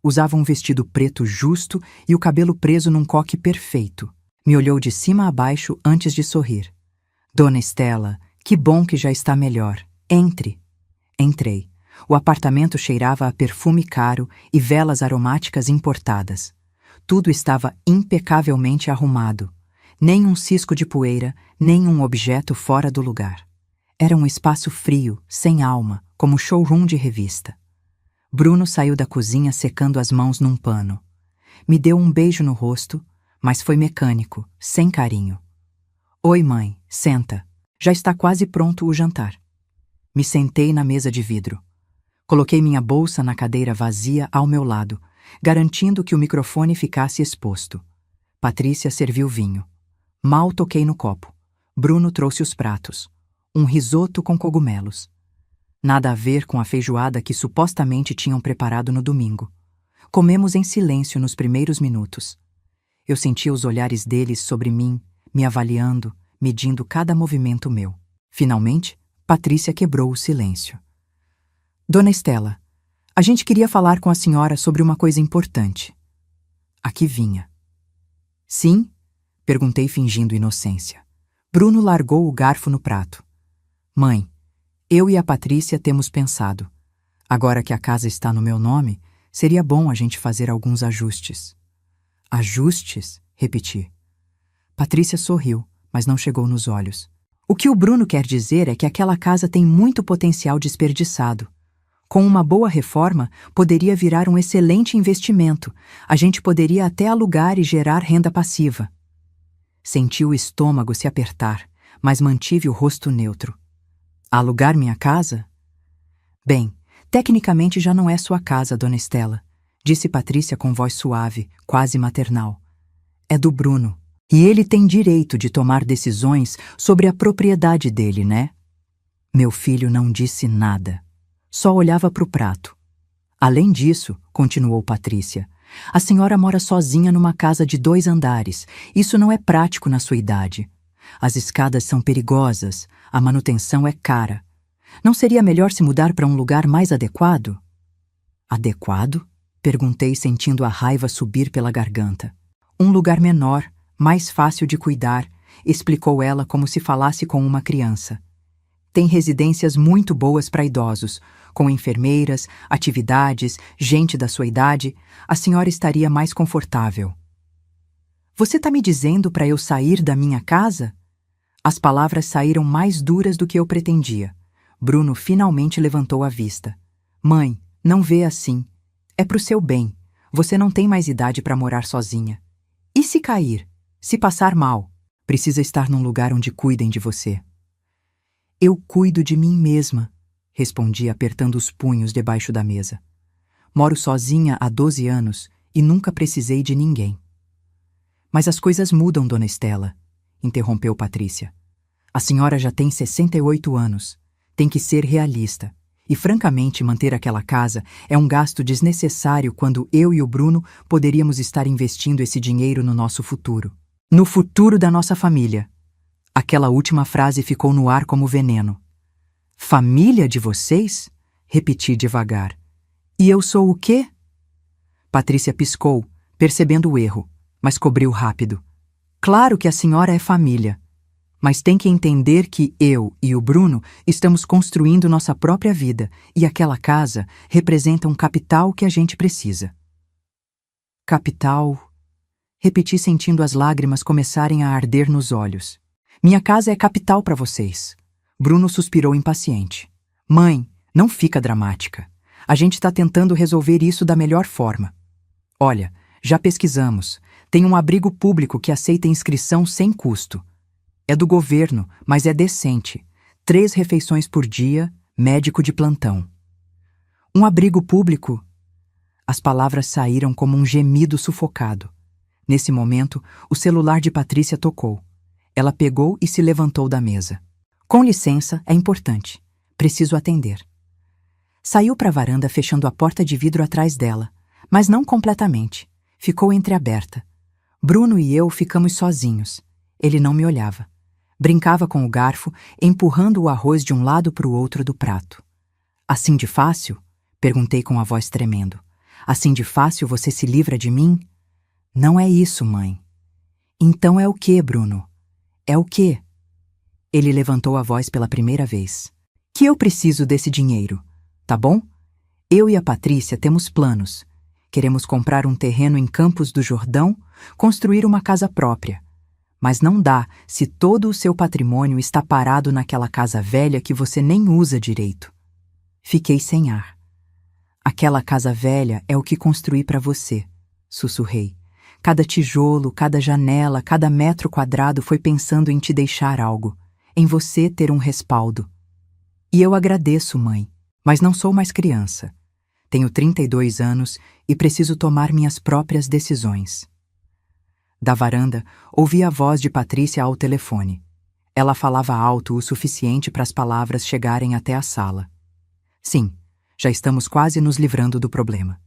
Usava um vestido preto justo e o cabelo preso num coque perfeito. Me olhou de cima a baixo antes de sorrir. Dona Estela, que bom que já está melhor. Entre. Entrei. O apartamento cheirava a perfume caro e velas aromáticas importadas. Tudo estava impecavelmente arrumado. Nem um cisco de poeira, nem um objeto fora do lugar. Era um espaço frio, sem alma, como showroom de revista. Bruno saiu da cozinha secando as mãos num pano. Me deu um beijo no rosto, mas foi mecânico, sem carinho. Oi, mãe, senta. Já está quase pronto o jantar. Me sentei na mesa de vidro. Coloquei minha bolsa na cadeira vazia ao meu lado, garantindo que o microfone ficasse exposto. Patrícia serviu vinho. Mal toquei no copo. Bruno trouxe os pratos. Um risoto com cogumelos. Nada a ver com a feijoada que supostamente tinham preparado no domingo. Comemos em silêncio nos primeiros minutos. Eu sentia os olhares deles sobre mim, me avaliando, medindo cada movimento meu. Finalmente, Patrícia quebrou o silêncio. Dona Estela, a gente queria falar com a senhora sobre uma coisa importante. Aqui vinha. Sim? Perguntei fingindo inocência. Bruno largou o garfo no prato. Mãe, eu e a Patrícia temos pensado. Agora que a casa está no meu nome, seria bom a gente fazer alguns ajustes. Ajustes? Repeti. Patrícia sorriu, mas não chegou nos olhos. O que o Bruno quer dizer é que aquela casa tem muito potencial desperdiçado. Com uma boa reforma, poderia virar um excelente investimento. A gente poderia até alugar e gerar renda passiva. Senti o estômago se apertar, mas mantive o rosto neutro. Alugar minha casa? Bem, tecnicamente já não é sua casa, Dona Estela, disse Patrícia com voz suave, quase maternal. É do Bruno. E ele tem direito de tomar decisões sobre a propriedade dele, né? Meu filho não disse nada. Só olhava para o prato. Além disso, continuou Patrícia, a senhora mora sozinha numa casa de 2 andares. Isso não é prático na sua idade. As escadas são perigosas, a manutenção é cara. Não seria melhor se mudar para um lugar mais adequado? Adequado? Perguntei, sentindo a raiva subir pela garganta. Um lugar menor, mais fácil de cuidar, explicou ela como se falasse com uma criança. Tem residências muito boas para idosos, com enfermeiras, atividades, gente da sua idade. A senhora estaria mais confortável. Você está me dizendo para eu sair da minha casa? As palavras saíram mais duras do que eu pretendia. Bruno finalmente levantou a vista. Mãe, não vê assim. É pro seu bem. Você não tem mais idade para morar sozinha. E se cair? Se passar mal? Precisa estar num lugar onde cuidem de você. Eu cuido de mim mesma, respondi apertando os punhos debaixo da mesa. Moro sozinha há 12 anos e nunca precisei de ninguém. Mas as coisas mudam, Dona Estela, interrompeu Patrícia. A senhora já tem 68 anos. Tem que ser realista. E, francamente, manter aquela casa é um gasto desnecessário quando eu e o Bruno poderíamos estar investindo esse dinheiro no nosso futuro. No futuro da nossa família. Aquela última frase ficou no ar como veneno. Família de vocês? Repeti devagar. E eu sou o quê? Patrícia piscou, percebendo o erro, mas cobriu rápido. Claro que a senhora é família. Mas tem que entender que eu e o Bruno estamos construindo nossa própria vida e aquela casa representa um capital que a gente precisa. Capital? Repeti sentindo as lágrimas começarem a arder nos olhos. Minha casa é capital para vocês. Bruno suspirou impaciente. Mãe, não fica dramática. A gente está tentando resolver isso da melhor forma. Olha, já pesquisamos. Tem um abrigo público que aceita inscrição sem custo. É do governo, mas é decente. 3 refeições por dia, médico de plantão. Um abrigo público? As palavras saíram como um gemido sufocado. Nesse momento, o celular de Patrícia tocou. Ela pegou e se levantou da mesa. Com licença, é importante. Preciso atender. Saiu para a varanda fechando a porta de vidro atrás dela, mas não completamente. Ficou entreaberta. Bruno e eu ficamos sozinhos. Ele não me olhava. Brincava com o garfo, empurrando o arroz de um lado para o outro do prato. Assim de fácil? Perguntei com a voz tremendo. Assim de fácil você se livra de mim? Não é isso, mãe. Então é o quê, Bruno? É o quê? Ele levantou a voz pela primeira vez. Que eu preciso desse dinheiro, tá bom? Eu e a Patrícia temos planos. Queremos comprar um terreno em Campos do Jordão, construir uma casa própria. Mas não dá se todo o seu patrimônio está parado naquela casa velha que você nem usa direito. Fiquei sem ar. Aquela casa velha é o que construí para você, sussurrei. Cada tijolo, cada janela, cada metro quadrado foi pensando em te deixar algo, em você ter um respaldo. E eu agradeço, mãe, mas não sou mais criança. Tenho 32 anos e preciso tomar minhas próprias decisões. Da varanda, ouvi a voz de Patrícia ao telefone. Ela falava alto o suficiente para as palavras chegarem até a sala. Sim, já estamos quase nos livrando do problema.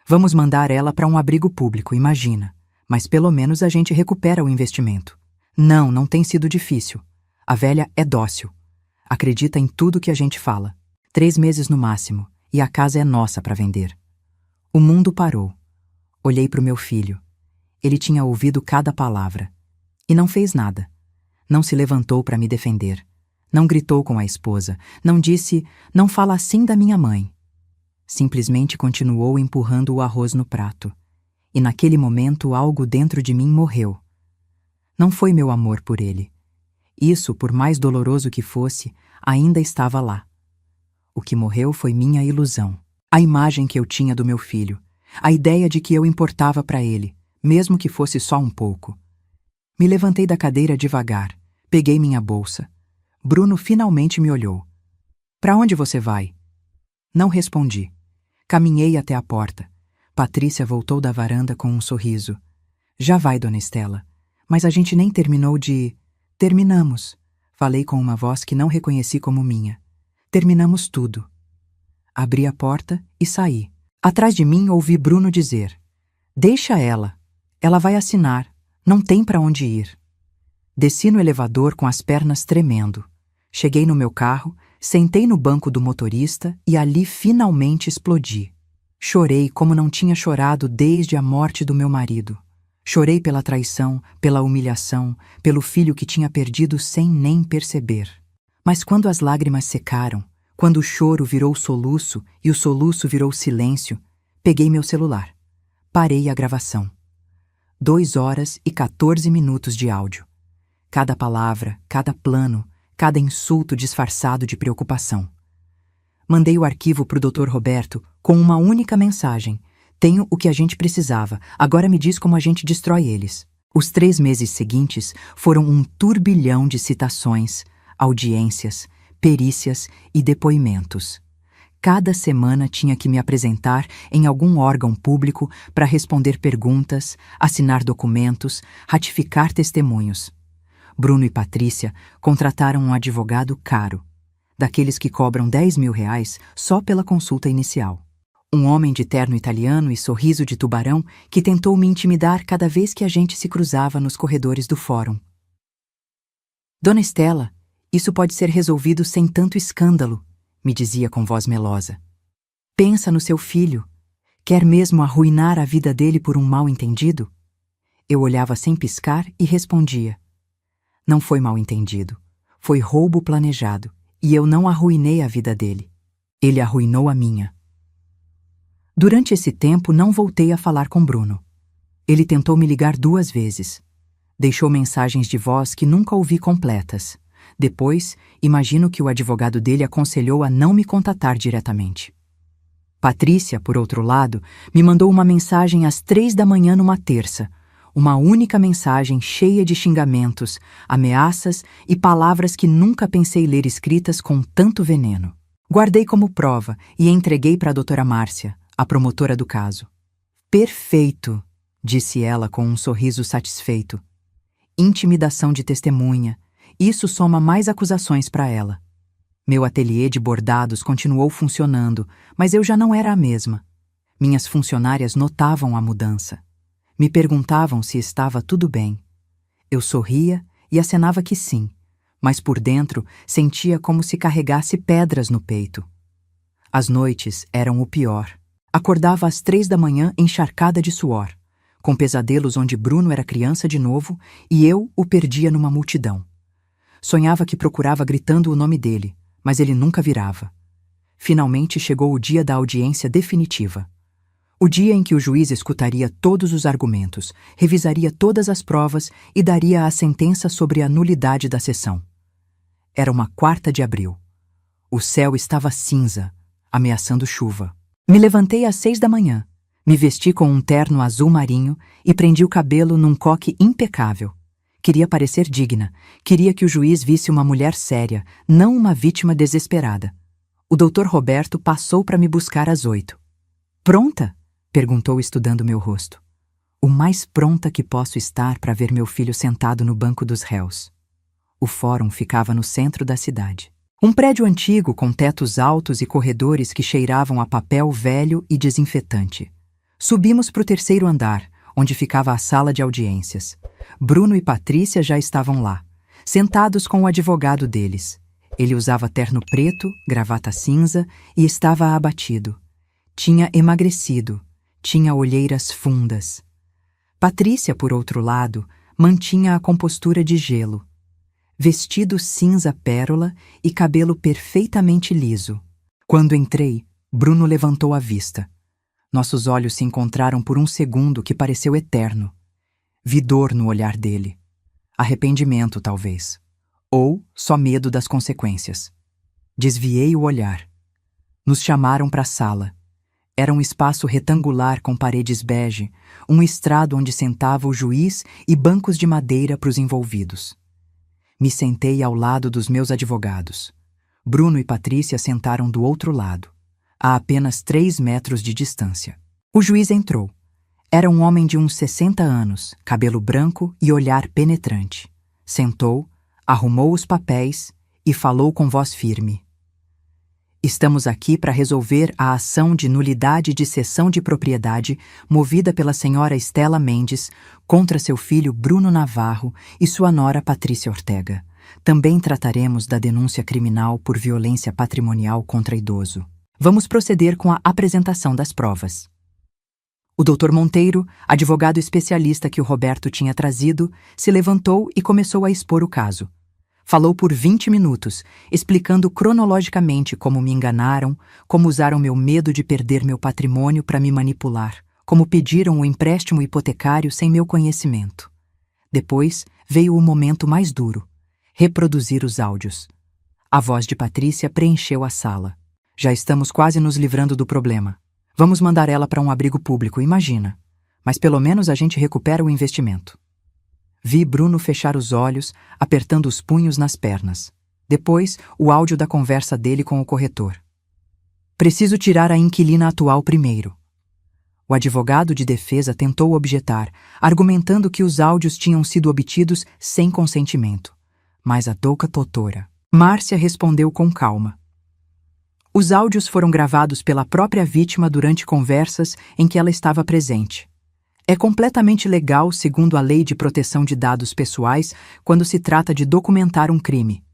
Vamos mandar ela para um abrigo público, imagina. Mas pelo menos a gente recupera o investimento. Não tem sido difícil. A velha é dócil. Acredita em tudo que a gente fala. 3 meses no máximo, e a casa é nossa para vender. O mundo parou. Olhei para o meu filho. Ele tinha ouvido cada palavra. E não fez nada. Não se levantou para me defender. Não gritou com a esposa. Não disse, não fala assim da minha mãe. Simplesmente continuou empurrando o arroz no prato. E naquele momento algo dentro de mim morreu. Não foi meu amor por ele. Isso, por mais doloroso que fosse, ainda estava lá. O que morreu foi minha ilusão. A imagem que eu tinha do meu filho. A ideia de que eu importava para ele, mesmo que fosse só um pouco. Me levantei da cadeira devagar. Peguei minha bolsa. Bruno finalmente me olhou. Para onde você vai? Não respondi. Caminhei até a porta. Patrícia voltou da varanda com um sorriso. Já vai, dona Estela. Mas a gente nem terminou de... Terminamos. Falei com uma voz que não reconheci como minha. Terminamos tudo. Abri a porta e saí. Atrás de mim ouvi Bruno dizer: Deixa ela. Ela vai assinar. Não tem para onde ir. Desci no elevador com as pernas tremendo. Cheguei no meu carro, sentei no banco do motorista e ali finalmente explodi. Chorei como não tinha chorado desde a morte do meu marido. Chorei pela traição, pela humilhação, pelo filho que tinha perdido sem nem perceber. Mas quando as lágrimas secaram, quando o choro virou soluço e o soluço virou silêncio, peguei meu celular. Parei a gravação. 2 horas e 14 minutos de áudio. Cada palavra, cada plano, cada insulto disfarçado de preocupação. Mandei o arquivo para o Dr. Roberto com uma única mensagem. Tenho o que a gente precisava, agora me diz como a gente destrói eles. Os 3 meses seguintes foram um turbilhão de citações, audiências, perícias e depoimentos. Cada semana tinha que me apresentar em algum órgão público para responder perguntas, assinar documentos, ratificar testemunhos. Bruno e Patrícia contrataram um advogado caro, daqueles que cobram R$ 10.000 só pela consulta inicial. Um homem de terno italiano e sorriso de tubarão que tentou me intimidar cada vez que a gente se cruzava nos corredores do fórum. Dona Estela, isso pode ser resolvido sem tanto escândalo, me dizia com voz melosa. Pensa no seu filho. Quer mesmo arruinar a vida dele por um mal-entendido? Eu olhava sem piscar e respondia. Não foi mal-entendido. Foi roubo planejado. E eu não arruinei a vida dele. Ele arruinou a minha. Durante esse tempo não voltei a falar com Bruno. Ele tentou me ligar 2 vezes. Deixou mensagens de voz que nunca ouvi completas. Depois, imagino que o advogado dele aconselhou a não me contatar diretamente. Patrícia, por outro lado, me mandou uma mensagem às 3 da manhã numa terça. Uma única mensagem cheia de xingamentos, ameaças e palavras que nunca pensei ler escritas com tanto veneno. Guardei como prova e entreguei para a doutora Márcia, a promotora do caso. Perfeito, disse ela com um sorriso satisfeito. Intimidação de testemunha. Isso soma mais acusações para ela. Meu ateliê de bordados continuou funcionando, mas eu já não era a mesma. Minhas funcionárias notavam a mudança. Me perguntavam se estava tudo bem. Eu sorria e acenava que sim, mas por dentro sentia como se carregasse pedras no peito. As noites eram o pior. Acordava às 3 da manhã encharcada de suor, com pesadelos onde Bruno era criança de novo e eu o perdia numa multidão. Sonhava que procurava gritando o nome dele, mas ele nunca virava. Finalmente chegou o dia da audiência definitiva. O dia em que o juiz escutaria todos os argumentos, revisaria todas as provas e daria a sentença sobre a nulidade da sessão. Era uma 4ª de abril. O céu estava cinza, ameaçando chuva. Me levantei às 6 da manhã, me vesti com um terno azul marinho e prendi o cabelo num coque impecável. Queria parecer digna, queria que o juiz visse uma mulher séria, não uma vítima desesperada. O Dr. Roberto passou para me buscar às 8. Pronta? Perguntou estudando meu rosto. O mais pronta que posso estar para ver meu filho sentado no banco dos réus. O fórum ficava no centro da cidade. Um prédio antigo com tetos altos e corredores que cheiravam a papel velho e desinfetante. Subimos para o 3º andar, onde ficava a sala de audiências. Bruno e Patrícia já estavam lá, sentados com o advogado deles. Ele usava terno preto, gravata cinza e estava abatido. Tinha emagrecido. Tinha olheiras fundas. Patrícia, por outro lado, mantinha a compostura de gelo. Vestido cinza pérola e cabelo perfeitamente liso. Quando entrei, Bruno levantou a vista. Nossos olhos se encontraram por um segundo que pareceu eterno. Vi dor no olhar dele. Arrependimento, talvez. Ou só medo das consequências. Desviei o olhar. Nos chamaram para a sala. Era um espaço retangular com paredes bege, um estrado onde sentava o juiz e bancos de madeira para os envolvidos. Me sentei ao lado dos meus advogados. Bruno e Patrícia sentaram do outro lado, a apenas 3 metros de distância. O juiz entrou. Era um homem de uns 60 anos, cabelo branco e olhar penetrante. Sentou, arrumou os papéis e falou com voz firme. Estamos aqui para resolver a ação de nulidade de cessão de propriedade movida pela senhora Estela Mendes contra seu filho Bruno Navarro e sua nora Patrícia Ortega. Também trataremos da denúncia criminal por violência patrimonial contra idoso. Vamos proceder com a apresentação das provas. O Dr. Monteiro, advogado especialista que o Roberto tinha trazido, se levantou e começou a expor o caso. Falou por 20 minutos, explicando cronologicamente como me enganaram, como usaram meu medo de perder meu patrimônio para me manipular, como pediram o empréstimo hipotecário sem meu conhecimento. Depois veio o momento mais duro: reproduzir os áudios. A voz de Patrícia preencheu a sala. Já estamos quase nos livrando do problema. Vamos mandar ela para um abrigo público, imagina. Mas pelo menos a gente recupera o investimento. Vi Bruno fechar os olhos, apertando os punhos nas pernas. Depois, o áudio da conversa dele com o corretor. Preciso tirar a inquilina atual primeiro. O advogado de defesa tentou objetar, argumentando que os áudios tinham sido obtidos sem consentimento. Mas a douca doutora Márcia respondeu com calma. Os áudios foram gravados pela própria vítima durante conversas em que ela estava presente. É completamente legal, segundo a Lei de Proteção de Dados Pessoais, quando se trata de documentar um crime.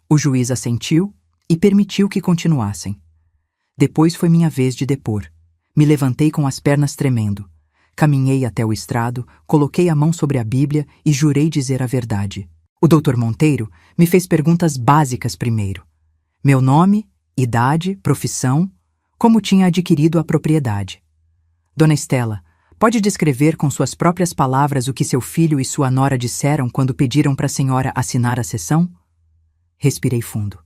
O juiz assentiu e permitiu que continuassem. Depois foi minha vez de depor. Me levantei com as pernas tremendo. Caminhei até o estrado, coloquei a mão sobre a Bíblia e jurei dizer a verdade. O Dr. Monteiro me fez perguntas básicas primeiro. Meu nome, idade, profissão, como tinha adquirido a propriedade. Dona Estela, pode descrever com suas próprias palavras o que seu filho e sua nora disseram quando pediram para a senhora assinar a cessão? Respirei fundo.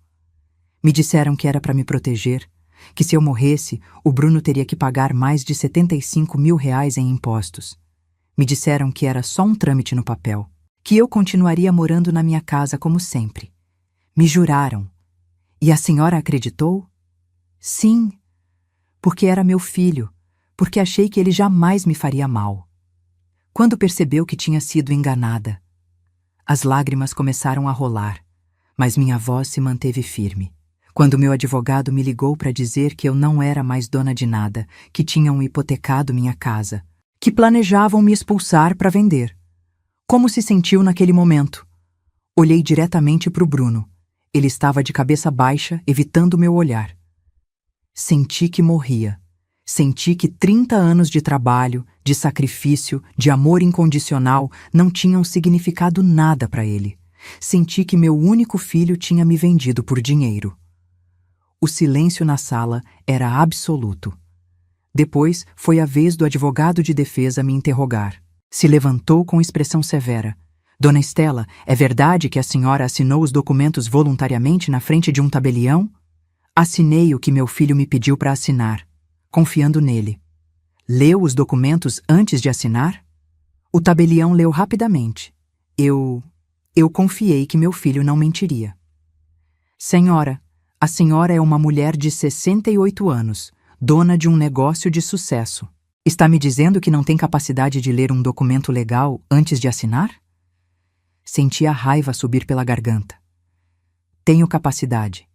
Me disseram que era para me proteger, que se eu morresse, o Bruno teria que pagar mais de 75 mil reais em impostos. Me disseram que era só um trâmite no papel, que eu continuaria morando na minha casa como sempre. Me juraram. E a senhora acreditou? Sim, porque era meu filho, porque achei que ele jamais me faria mal. Quando percebeu que tinha sido enganada, as lágrimas começaram a rolar, mas minha voz se manteve firme. Quando meu advogado me ligou para dizer que eu não era mais dona de nada, que tinham hipotecado minha casa, que planejavam me expulsar para vender. Como se sentiu naquele momento? Olhei diretamente para o Bruno. Ele estava de cabeça baixa, evitando meu olhar. Senti que morria. Senti que 30 anos de trabalho, de sacrifício, de amor incondicional não tinham significado nada para ele. Senti que meu único filho tinha me vendido por dinheiro. O silêncio na sala era absoluto. Depois foi a vez do advogado de defesa me interrogar. Se levantou com expressão severa. Dona Estela, é verdade que a senhora assinou os documentos voluntariamente na frente de um tabelião? Assinei o que meu filho me pediu para assinar, confiando nele. Leu os documentos antes de assinar? O tabelião leu rapidamente. Eu confiei que meu filho não mentiria. Senhora, a senhora é uma mulher de 68 anos, dona de um negócio de sucesso. Está me dizendo que não tem capacidade de ler um documento legal antes de assinar? Senti a raiva subir pela garganta. Tenho capacidade.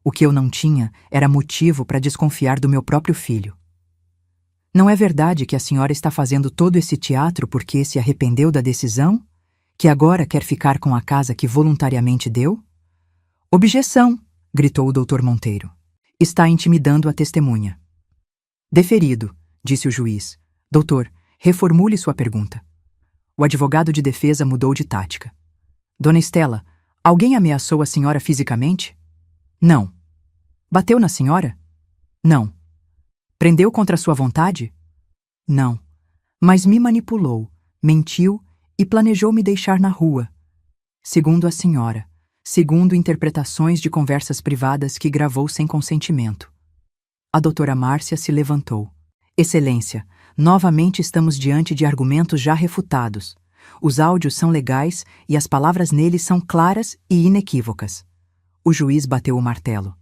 O que eu não tinha era motivo para desconfiar do meu próprio filho. Não é verdade que a senhora está fazendo todo esse teatro porque se arrependeu da decisão? Que agora quer ficar com a casa que voluntariamente deu? Objeção! Gritou o Dr. Monteiro. Está intimidando a testemunha. Deferido, disse o juiz. Doutor, reformule sua pergunta. O advogado de defesa mudou de tática. Dona Estela, alguém ameaçou a senhora fisicamente? Não. Bateu na senhora? Não. Prendeu contra sua vontade? Não. Mas me manipulou, mentiu e planejou me deixar na rua. Segundo a senhora, segundo interpretações de conversas privadas que gravou sem consentimento. A doutora Márcia se levantou. Excelência, novamente estamos diante de argumentos já refutados. Os áudios são legais e as palavras neles são claras e inequívocas. O juiz bateu o martelo.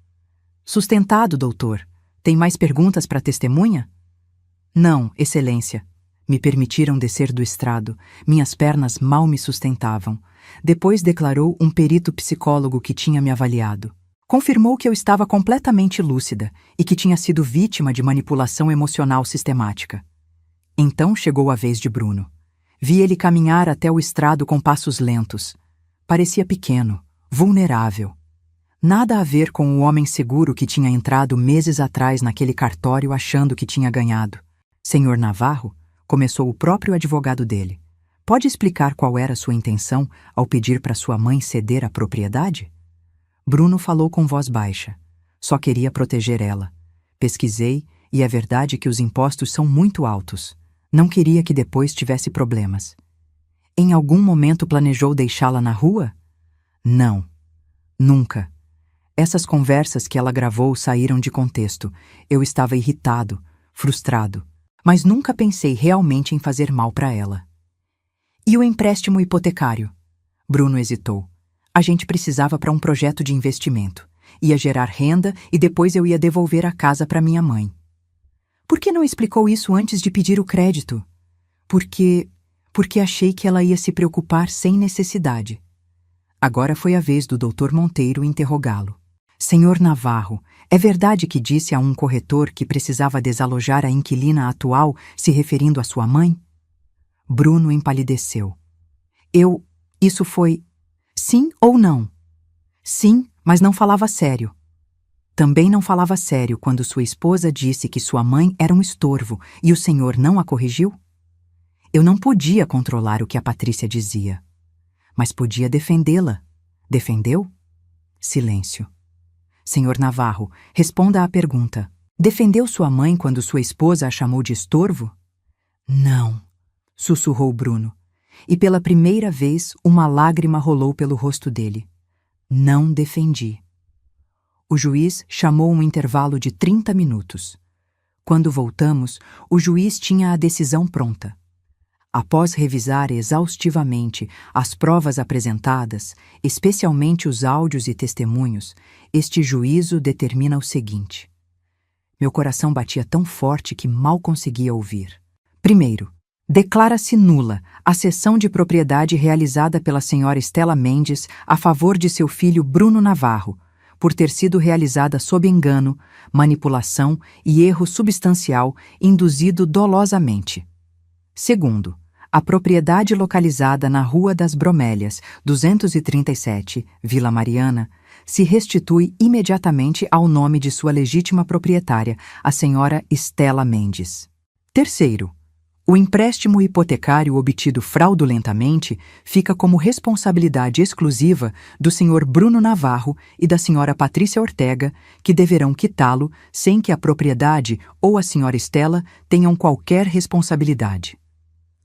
Sustentado, doutor. Tem mais perguntas para a testemunha? Não, excelência. Me permitiram descer do estrado. Minhas pernas mal me sustentavam. Depois declarou um perito psicólogo que tinha me avaliado. Confirmou que eu estava completamente lúcida e que tinha sido vítima de manipulação emocional sistemática. Então chegou a vez de Bruno. Vi ele caminhar até o estrado com passos lentos. Parecia pequeno, vulnerável. Nada a ver com o homem seguro que tinha entrado meses atrás naquele cartório achando que tinha ganhado. Senhor Navarro, começou o próprio advogado dele. Pode explicar qual era sua intenção ao pedir para sua mãe ceder a propriedade? Bruno falou com voz baixa. Só queria proteger ela. Pesquisei e é verdade que os impostos são muito altos. Não queria que depois tivesse problemas. Em algum momento planejou deixá-la na rua? Não. Nunca. Essas conversas que ela gravou saíram de contexto. Eu estava irritado, frustrado, mas nunca pensei realmente em fazer mal para ela. E o empréstimo hipotecário? Bruno hesitou. A gente precisava para um projeto de investimento. Ia gerar renda e depois eu ia devolver a casa para minha mãe. Por que não explicou isso antes de pedir o crédito? Porque achei que ela ia se preocupar sem necessidade. Agora foi a vez do Dr. Monteiro interrogá-lo. Senhor Navarro, é verdade que disse a um corretor que precisava desalojar a inquilina atual, se referindo à sua mãe? Bruno empalideceu. Isso foi... Sim ou não? Sim, mas não falava sério. Também não falava sério quando sua esposa disse que sua mãe era um estorvo e o senhor não a corrigiu? Eu não podia controlar o que a Patrícia dizia, mas podia defendê-la. Defendeu? Silêncio. Senhor Navarro, responda à pergunta. Defendeu sua mãe quando sua esposa a chamou de estorvo? Não, sussurrou Bruno, e pela primeira vez uma lágrima rolou pelo rosto dele. Não defendi. O juiz chamou um intervalo de 30 minutos. Quando voltamos, o juiz tinha a decisão pronta. Após revisar exaustivamente as provas apresentadas, especialmente os áudios e testemunhos, este juízo determina o seguinte. Meu coração batia tão forte que mal conseguia ouvir. Primeiro, declara-se nula a cessão de propriedade realizada pela senhora Estela Mendes a favor de seu filho Bruno Navarro, por ter sido realizada sob engano, manipulação e erro substancial induzido dolosamente. Segundo, a propriedade localizada na Rua das Bromélias, 237, Vila Mariana, se restitui imediatamente ao nome de sua legítima proprietária, a senhora Estela Mendes. Terceiro, o empréstimo hipotecário obtido fraudulentamente fica como responsabilidade exclusiva do Sr. Bruno Navarro e da Sra. Patrícia Ortega, que deverão quitá-lo sem que a propriedade ou a Sra. Estela tenham qualquer responsabilidade.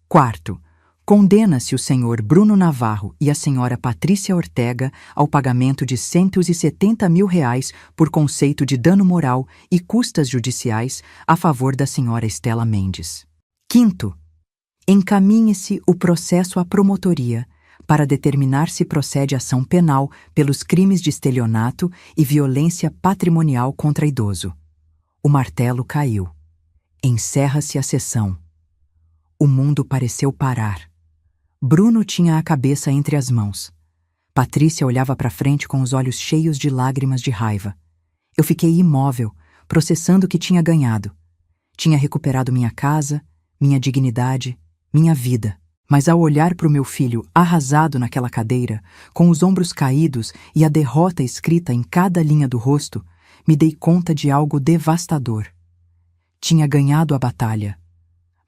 Quarto, condena-se o Sr. Bruno Navarro e a Sra. Patrícia Ortega ao pagamento de R$ 170 mil por conceito de dano moral e custas judiciais a favor da Sra. Estela Mendes. Quinto, encaminhe-se o processo à promotoria para determinar se procede ação penal pelos crimes de estelionato e violência patrimonial contra idoso. O martelo caiu. Encerra-se a sessão. O mundo pareceu parar. Bruno tinha a cabeça entre as mãos. Patrícia olhava para frente com os olhos cheios de lágrimas de raiva. Eu fiquei imóvel, processando o que tinha ganhado. Tinha recuperado minha casa, minha dignidade, minha vida. Mas ao olhar para o meu filho arrasado naquela cadeira, com os ombros caídos e a derrota escrita em cada linha do rosto, me dei conta de algo devastador. Tinha ganhado a batalha,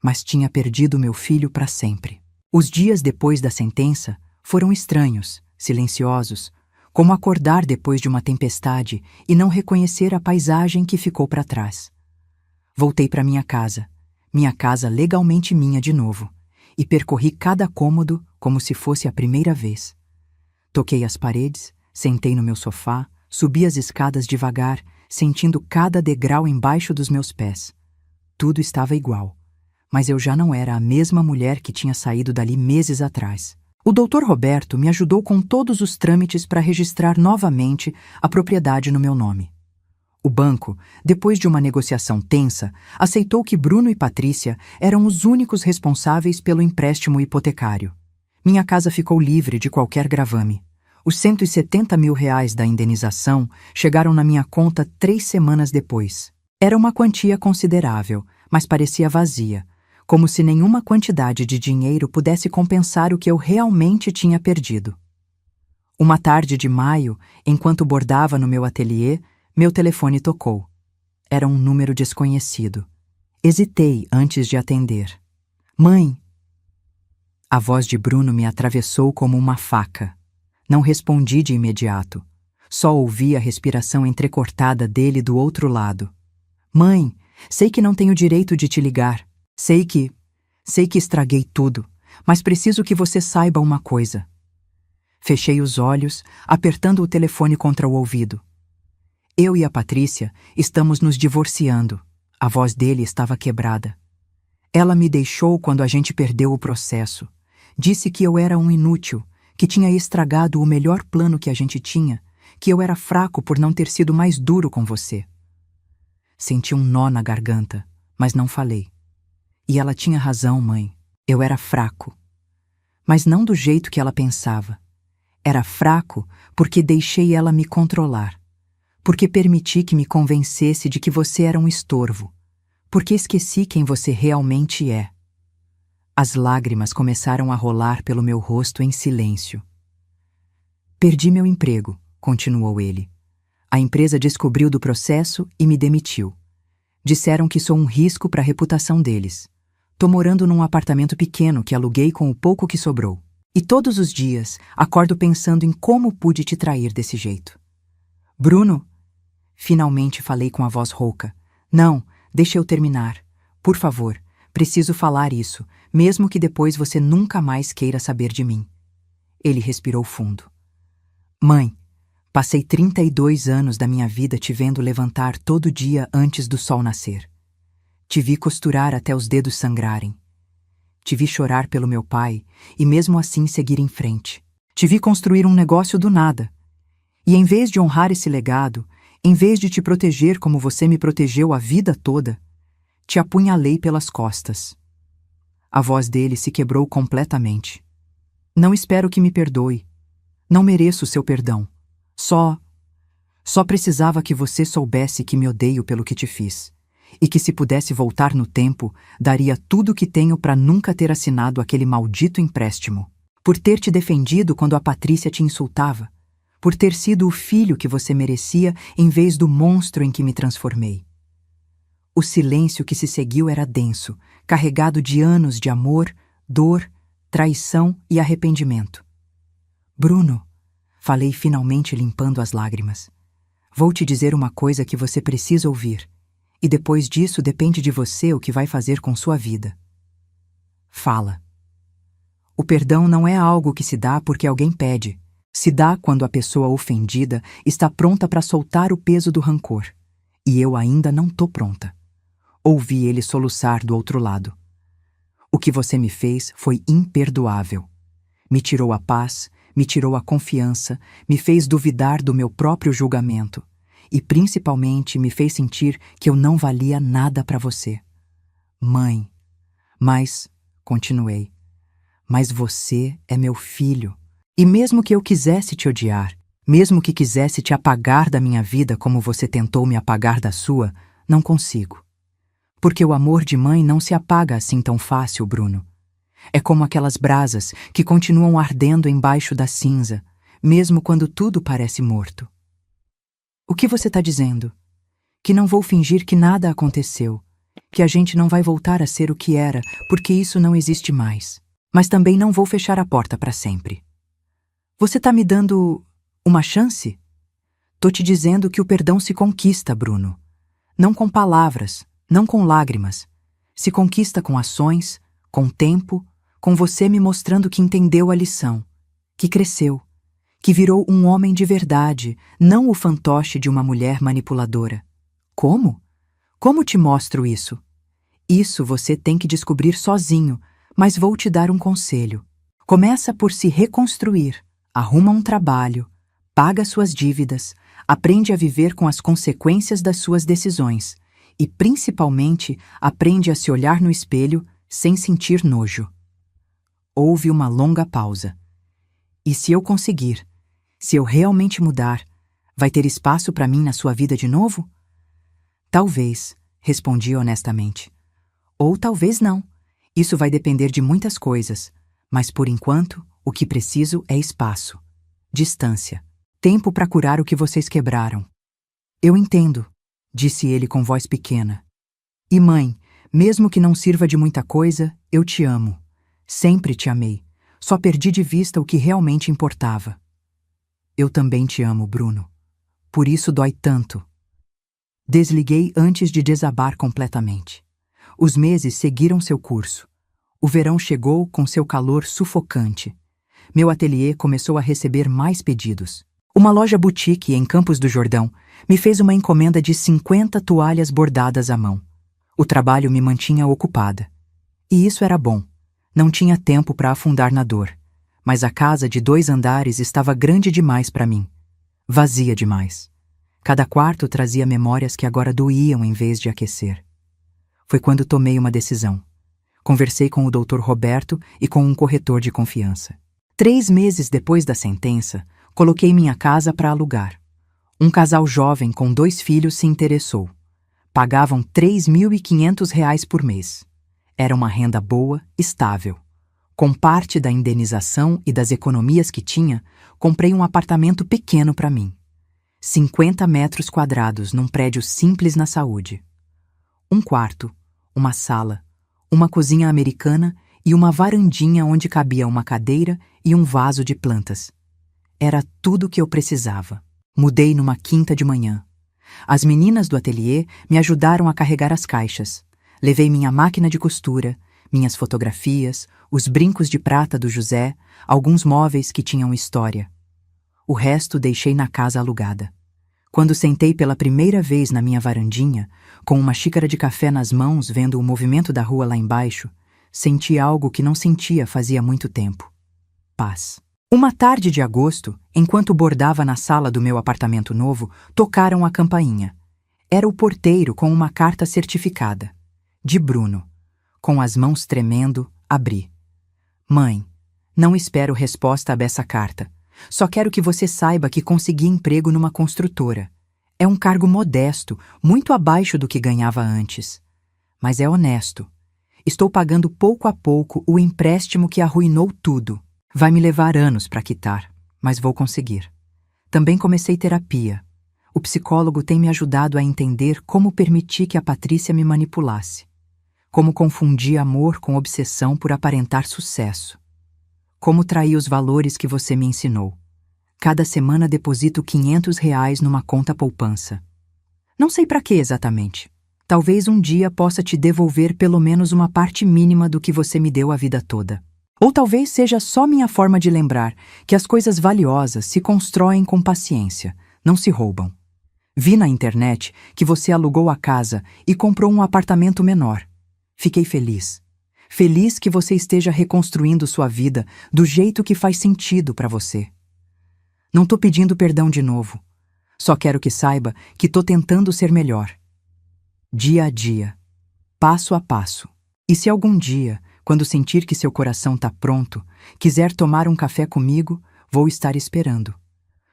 mas tinha perdido meu filho para sempre. Os dias depois da sentença foram estranhos, silenciosos, como acordar depois de uma tempestade e não reconhecer a paisagem que ficou para trás. Voltei para minha casa legalmente minha de novo, e percorri cada cômodo como se fosse a primeira vez. Toquei as paredes, sentei no meu sofá, subi as escadas devagar, sentindo cada degrau embaixo dos meus pés. Tudo estava igual, mas eu já não era a mesma mulher que tinha saído dali meses atrás. O Dr. Roberto me ajudou com todos os trâmites para registrar novamente a propriedade no meu nome. O banco, depois de uma negociação tensa, aceitou que Bruno e Patrícia eram os únicos responsáveis pelo empréstimo hipotecário. Minha casa ficou livre de qualquer gravame. Os R$ 170 mil da indenização chegaram na minha conta 3 semanas depois. Era uma quantia considerável, mas parecia vazia, como se nenhuma quantidade de dinheiro pudesse compensar o que eu realmente tinha perdido. Uma tarde de maio, enquanto bordava no meu ateliê, meu telefone tocou. Era um número desconhecido. Hesitei antes de atender. Mãe! A voz de Bruno me atravessou como uma faca. Não respondi de imediato. Só ouvi a respiração entrecortada dele do outro lado. Mãe, sei que não tenho direito de te ligar. Sei que estraguei tudo, mas preciso que você saiba uma coisa. Fechei os olhos, apertando o telefone contra o ouvido. Eu e a Patrícia estamos nos divorciando. A voz dele estava quebrada. Ela me deixou quando a gente perdeu o processo. Disse que eu era um inútil, que tinha estragado o melhor plano que a gente tinha, que eu era fraco por não ter sido mais duro com você. Senti um nó na garganta, mas não falei. E ela tinha razão, mãe. Eu era fraco. Mas não do jeito que ela pensava. Era fraco porque deixei ela me controlar. Porque permiti que me convencesse de que você era um estorvo. Porque esqueci quem você realmente é. As lágrimas começaram a rolar pelo meu rosto em silêncio. Perdi meu emprego, continuou ele. A empresa descobriu do processo e me demitiu. Disseram que sou um risco para a reputação deles. Tô morando num apartamento pequeno que aluguei com o pouco que sobrou. E todos os dias acordo pensando em como pude te trair desse jeito. Bruno, finalmente falei com a voz rouca. Não, deixa eu terminar. Por favor, preciso falar isso, mesmo que depois você nunca mais queira saber de mim. Ele respirou fundo. Mãe, passei 32 anos da minha vida te vendo levantar todo dia antes do sol nascer. Te vi costurar até os dedos sangrarem. Te vi chorar pelo meu pai e mesmo assim seguir em frente. Te vi construir um negócio do nada. E em vez de honrar esse legado, em vez de te proteger como você me protegeu a vida toda, te apunhalei pelas costas. A voz dele se quebrou completamente. Não espero que me perdoe. Não mereço o seu perdão. Só precisava que você soubesse que me odeio pelo que te fiz. E que se pudesse voltar no tempo, daria tudo o que tenho para nunca ter assinado aquele maldito empréstimo. Por ter te defendido quando a Patrícia te insultava. por ter sido o filho que você merecia em vez do monstro em que me transformei. O silêncio que se seguiu era denso, carregado de anos de amor, dor, traição e arrependimento. Bruno, falei finalmente limpando as lágrimas. Vou te dizer uma coisa que você precisa ouvir, e depois disso depende de você o que vai fazer com sua vida. Fala. O perdão não é algo que se dá porque alguém pede. Se dá quando a pessoa ofendida está pronta para soltar o peso do rancor. E eu ainda não tô pronta. Ouvi ele soluçar do outro lado. O que você me fez foi imperdoável. Me tirou a paz, me tirou a confiança, me fez duvidar do meu próprio julgamento e, principalmente, me fez sentir que eu não valia nada para você. Mãe, mas, continuei, mas você é meu filho. E mesmo que eu quisesse te odiar, mesmo que quisesse te apagar da minha vida como você tentou me apagar da sua, não consigo. Porque o amor de mãe não se apaga assim tão fácil, Bruno. É como aquelas brasas que continuam ardendo embaixo da cinza, mesmo quando tudo parece morto. O que você está dizendo? Que não vou fingir que nada aconteceu, que a gente não vai voltar a ser o que era, porque isso não existe mais. Mas também não vou fechar a porta para sempre. Você está me dando uma chance? Tô te dizendo que o perdão se conquista, Bruno. Não com palavras, não com lágrimas. Se conquista com ações, com tempo, com você me mostrando que entendeu a lição, que cresceu, que virou um homem de verdade, não o fantoche de uma mulher manipuladora. Como? Como te mostro isso? Isso você tem que descobrir sozinho, mas vou te dar um conselho. Começa por se reconstruir, arruma um trabalho, paga suas dívidas, aprende a viver com as consequências das suas decisões e, principalmente, aprende a se olhar no espelho sem sentir nojo. Houve uma longa pausa. E se eu conseguir, se eu realmente mudar, vai ter espaço para mim na sua vida de novo? Talvez, respondi honestamente. Ou talvez não. Isso vai depender de muitas coisas, mas por enquanto, o que preciso é espaço, distância, tempo para curar o que vocês quebraram. Eu entendo, disse ele com voz pequena. E mãe, mesmo que não sirva de muita coisa, eu te amo. Sempre te amei. Só perdi de vista o que realmente importava. Eu também te amo, Bruno. Por isso dói tanto. Desliguei antes de desabar completamente. Os meses seguiram seu curso. O verão chegou com seu calor sufocante. Meu ateliê começou a receber mais pedidos. Uma loja boutique em Campos do Jordão me fez uma encomenda de 50 toalhas bordadas à mão. O trabalho me mantinha ocupada. E isso era bom. Não tinha tempo para afundar na dor. Mas a casa de 2 andares estava grande demais para mim. Vazia demais. Cada quarto trazia memórias que agora doíam em vez de aquecer. Foi quando tomei uma decisão. Conversei com o Dr. Roberto e com um corretor de confiança. 3 meses depois da sentença, coloquei minha casa para alugar. Um casal jovem com 2 filhos se interessou. Pagavam R$ 3.500 por mês. Era uma renda boa, estável. Com parte da indenização e das economias que tinha, comprei um apartamento pequeno para mim. 50 metros quadrados num prédio simples na Saúde. Um quarto, uma sala, uma cozinha americana e uma varandinha onde cabia uma cadeira e um vaso de plantas. Era tudo o que eu precisava. Mudei numa quinta de manhã. As meninas do ateliê me ajudaram a carregar as caixas. Levei minha máquina de costura, minhas fotografias, os brincos de prata do José, alguns móveis que tinham história. O resto deixei na casa alugada. Quando sentei pela primeira vez na minha varandinha, com uma xícara de café nas mãos vendo o movimento da rua lá embaixo, senti algo que não sentia fazia muito tempo. Paz. Uma tarde de agosto, enquanto bordava na sala do meu apartamento novo, tocaram a campainha. Era o porteiro com uma carta certificada. De Bruno. Com as mãos tremendo, abri. Mãe, não espero resposta a essa carta. Só quero que você saiba que consegui emprego numa construtora. É um cargo modesto, muito abaixo do que ganhava antes. Mas é honesto. Estou pagando pouco a pouco o empréstimo que arruinou tudo. Vai me levar anos para quitar, mas vou conseguir. Também comecei terapia. O psicólogo tem me ajudado a entender como permitir que a Patrícia me manipulasse. Como confundi amor com obsessão por aparentar sucesso. Como trair os valores que você me ensinou. Cada semana deposito R$ 500 numa conta poupança. Não sei para que exatamente. Talvez um dia possa te devolver pelo menos uma parte mínima do que você me deu a vida toda. Ou talvez seja só minha forma de lembrar que as coisas valiosas se constroem com paciência, não se roubam. Vi na internet que você alugou a casa e comprou um apartamento menor. Fiquei feliz. Feliz que você esteja reconstruindo sua vida do jeito que faz sentido para você. Não tô pedindo perdão de novo. Só quero que saiba que tô tentando ser melhor. Dia a dia. Passo a passo. E se algum dia, quando sentir que seu coração tá pronto, quiser tomar um café comigo, vou estar esperando.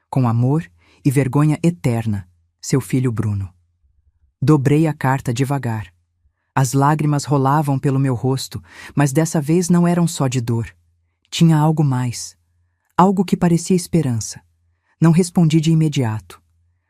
Com amor e vergonha eterna, seu filho Bruno. Dobrei a carta devagar. As lágrimas rolavam pelo meu rosto, mas dessa vez não eram só de dor. Tinha algo mais. Algo que parecia esperança. Não respondi de imediato,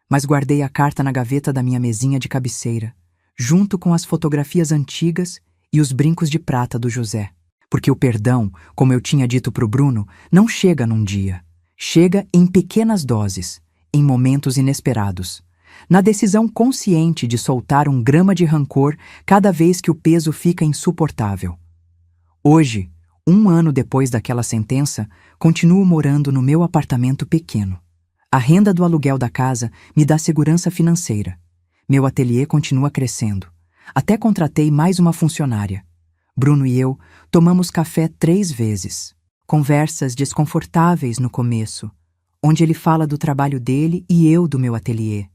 mas guardei a carta na gaveta da minha mesinha de cabeceira, junto com as fotografias antigas e os brincos de prata do José. Porque o perdão, como eu tinha dito pro Bruno, não chega num dia. Chega em pequenas doses, em momentos inesperados. Na decisão consciente de soltar 1 grama de rancor cada vez que o peso fica insuportável. Hoje, 1 ano depois daquela sentença, continuo morando no meu apartamento pequeno. A renda do aluguel da casa me dá segurança financeira. Meu ateliê continua crescendo. Até contratei mais uma funcionária. Bruno e eu tomamos café 3 vezes. Conversas desconfortáveis no começo, onde ele fala do trabalho dele e eu do meu ateliê.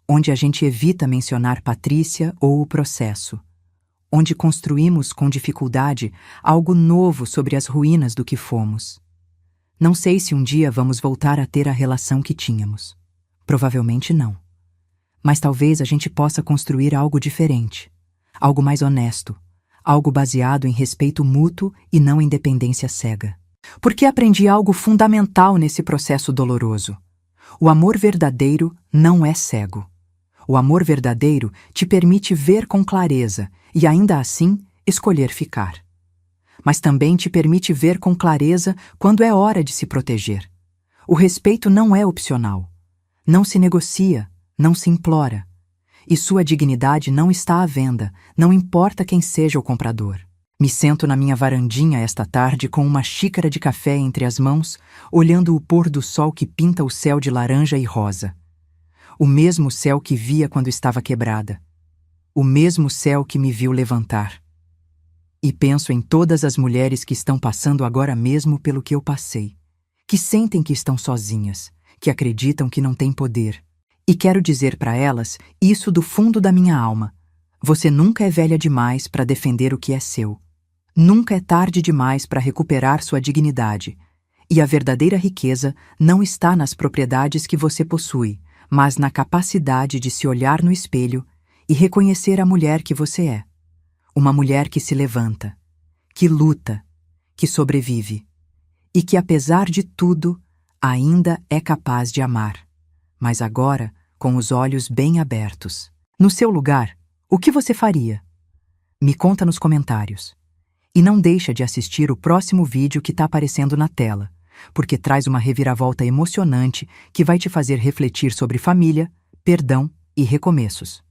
Onde a gente evita mencionar Patrícia ou o processo. Onde construímos com dificuldade algo novo sobre as ruínas do que fomos. Não sei se um dia vamos voltar a ter a relação que tínhamos. Provavelmente não. Mas talvez a gente possa construir algo diferente. Algo mais honesto. Algo baseado em respeito mútuo e não em dependência cega. Porque aprendi algo fundamental nesse processo doloroso. O amor verdadeiro não é cego. O amor verdadeiro te permite ver com clareza e, ainda assim, escolher ficar. Mas também te permite ver com clareza quando é hora de se proteger. O respeito não é opcional. Não se negocia, não se implora. E sua dignidade não está à venda, não importa quem seja o comprador. Me sento na minha varandinha esta tarde com uma xícara de café entre as mãos, olhando o pôr do sol que pinta o céu de laranja e rosa. O mesmo céu que via quando estava quebrada. O mesmo céu que me viu levantar. E penso em todas as mulheres que estão passando agora mesmo pelo que eu passei, que sentem que estão sozinhas, que acreditam que não têm poder. E quero dizer para elas isso do fundo da minha alma. Você nunca é velha demais para defender o que é seu. Nunca é tarde demais para recuperar sua dignidade. E a verdadeira riqueza não está nas propriedades que você possui, mas na capacidade de se olhar no espelho e reconhecer a mulher que você é. Uma mulher que se levanta, que luta, que sobrevive e que, apesar de tudo, ainda é capaz de amar, mas agora com os olhos bem abertos. No seu lugar, o que você faria? Me conta nos comentários. E não deixa de assistir o próximo vídeo que está aparecendo na tela, porque traz uma reviravolta emocionante que vai te fazer refletir sobre família, perdão e recomeços.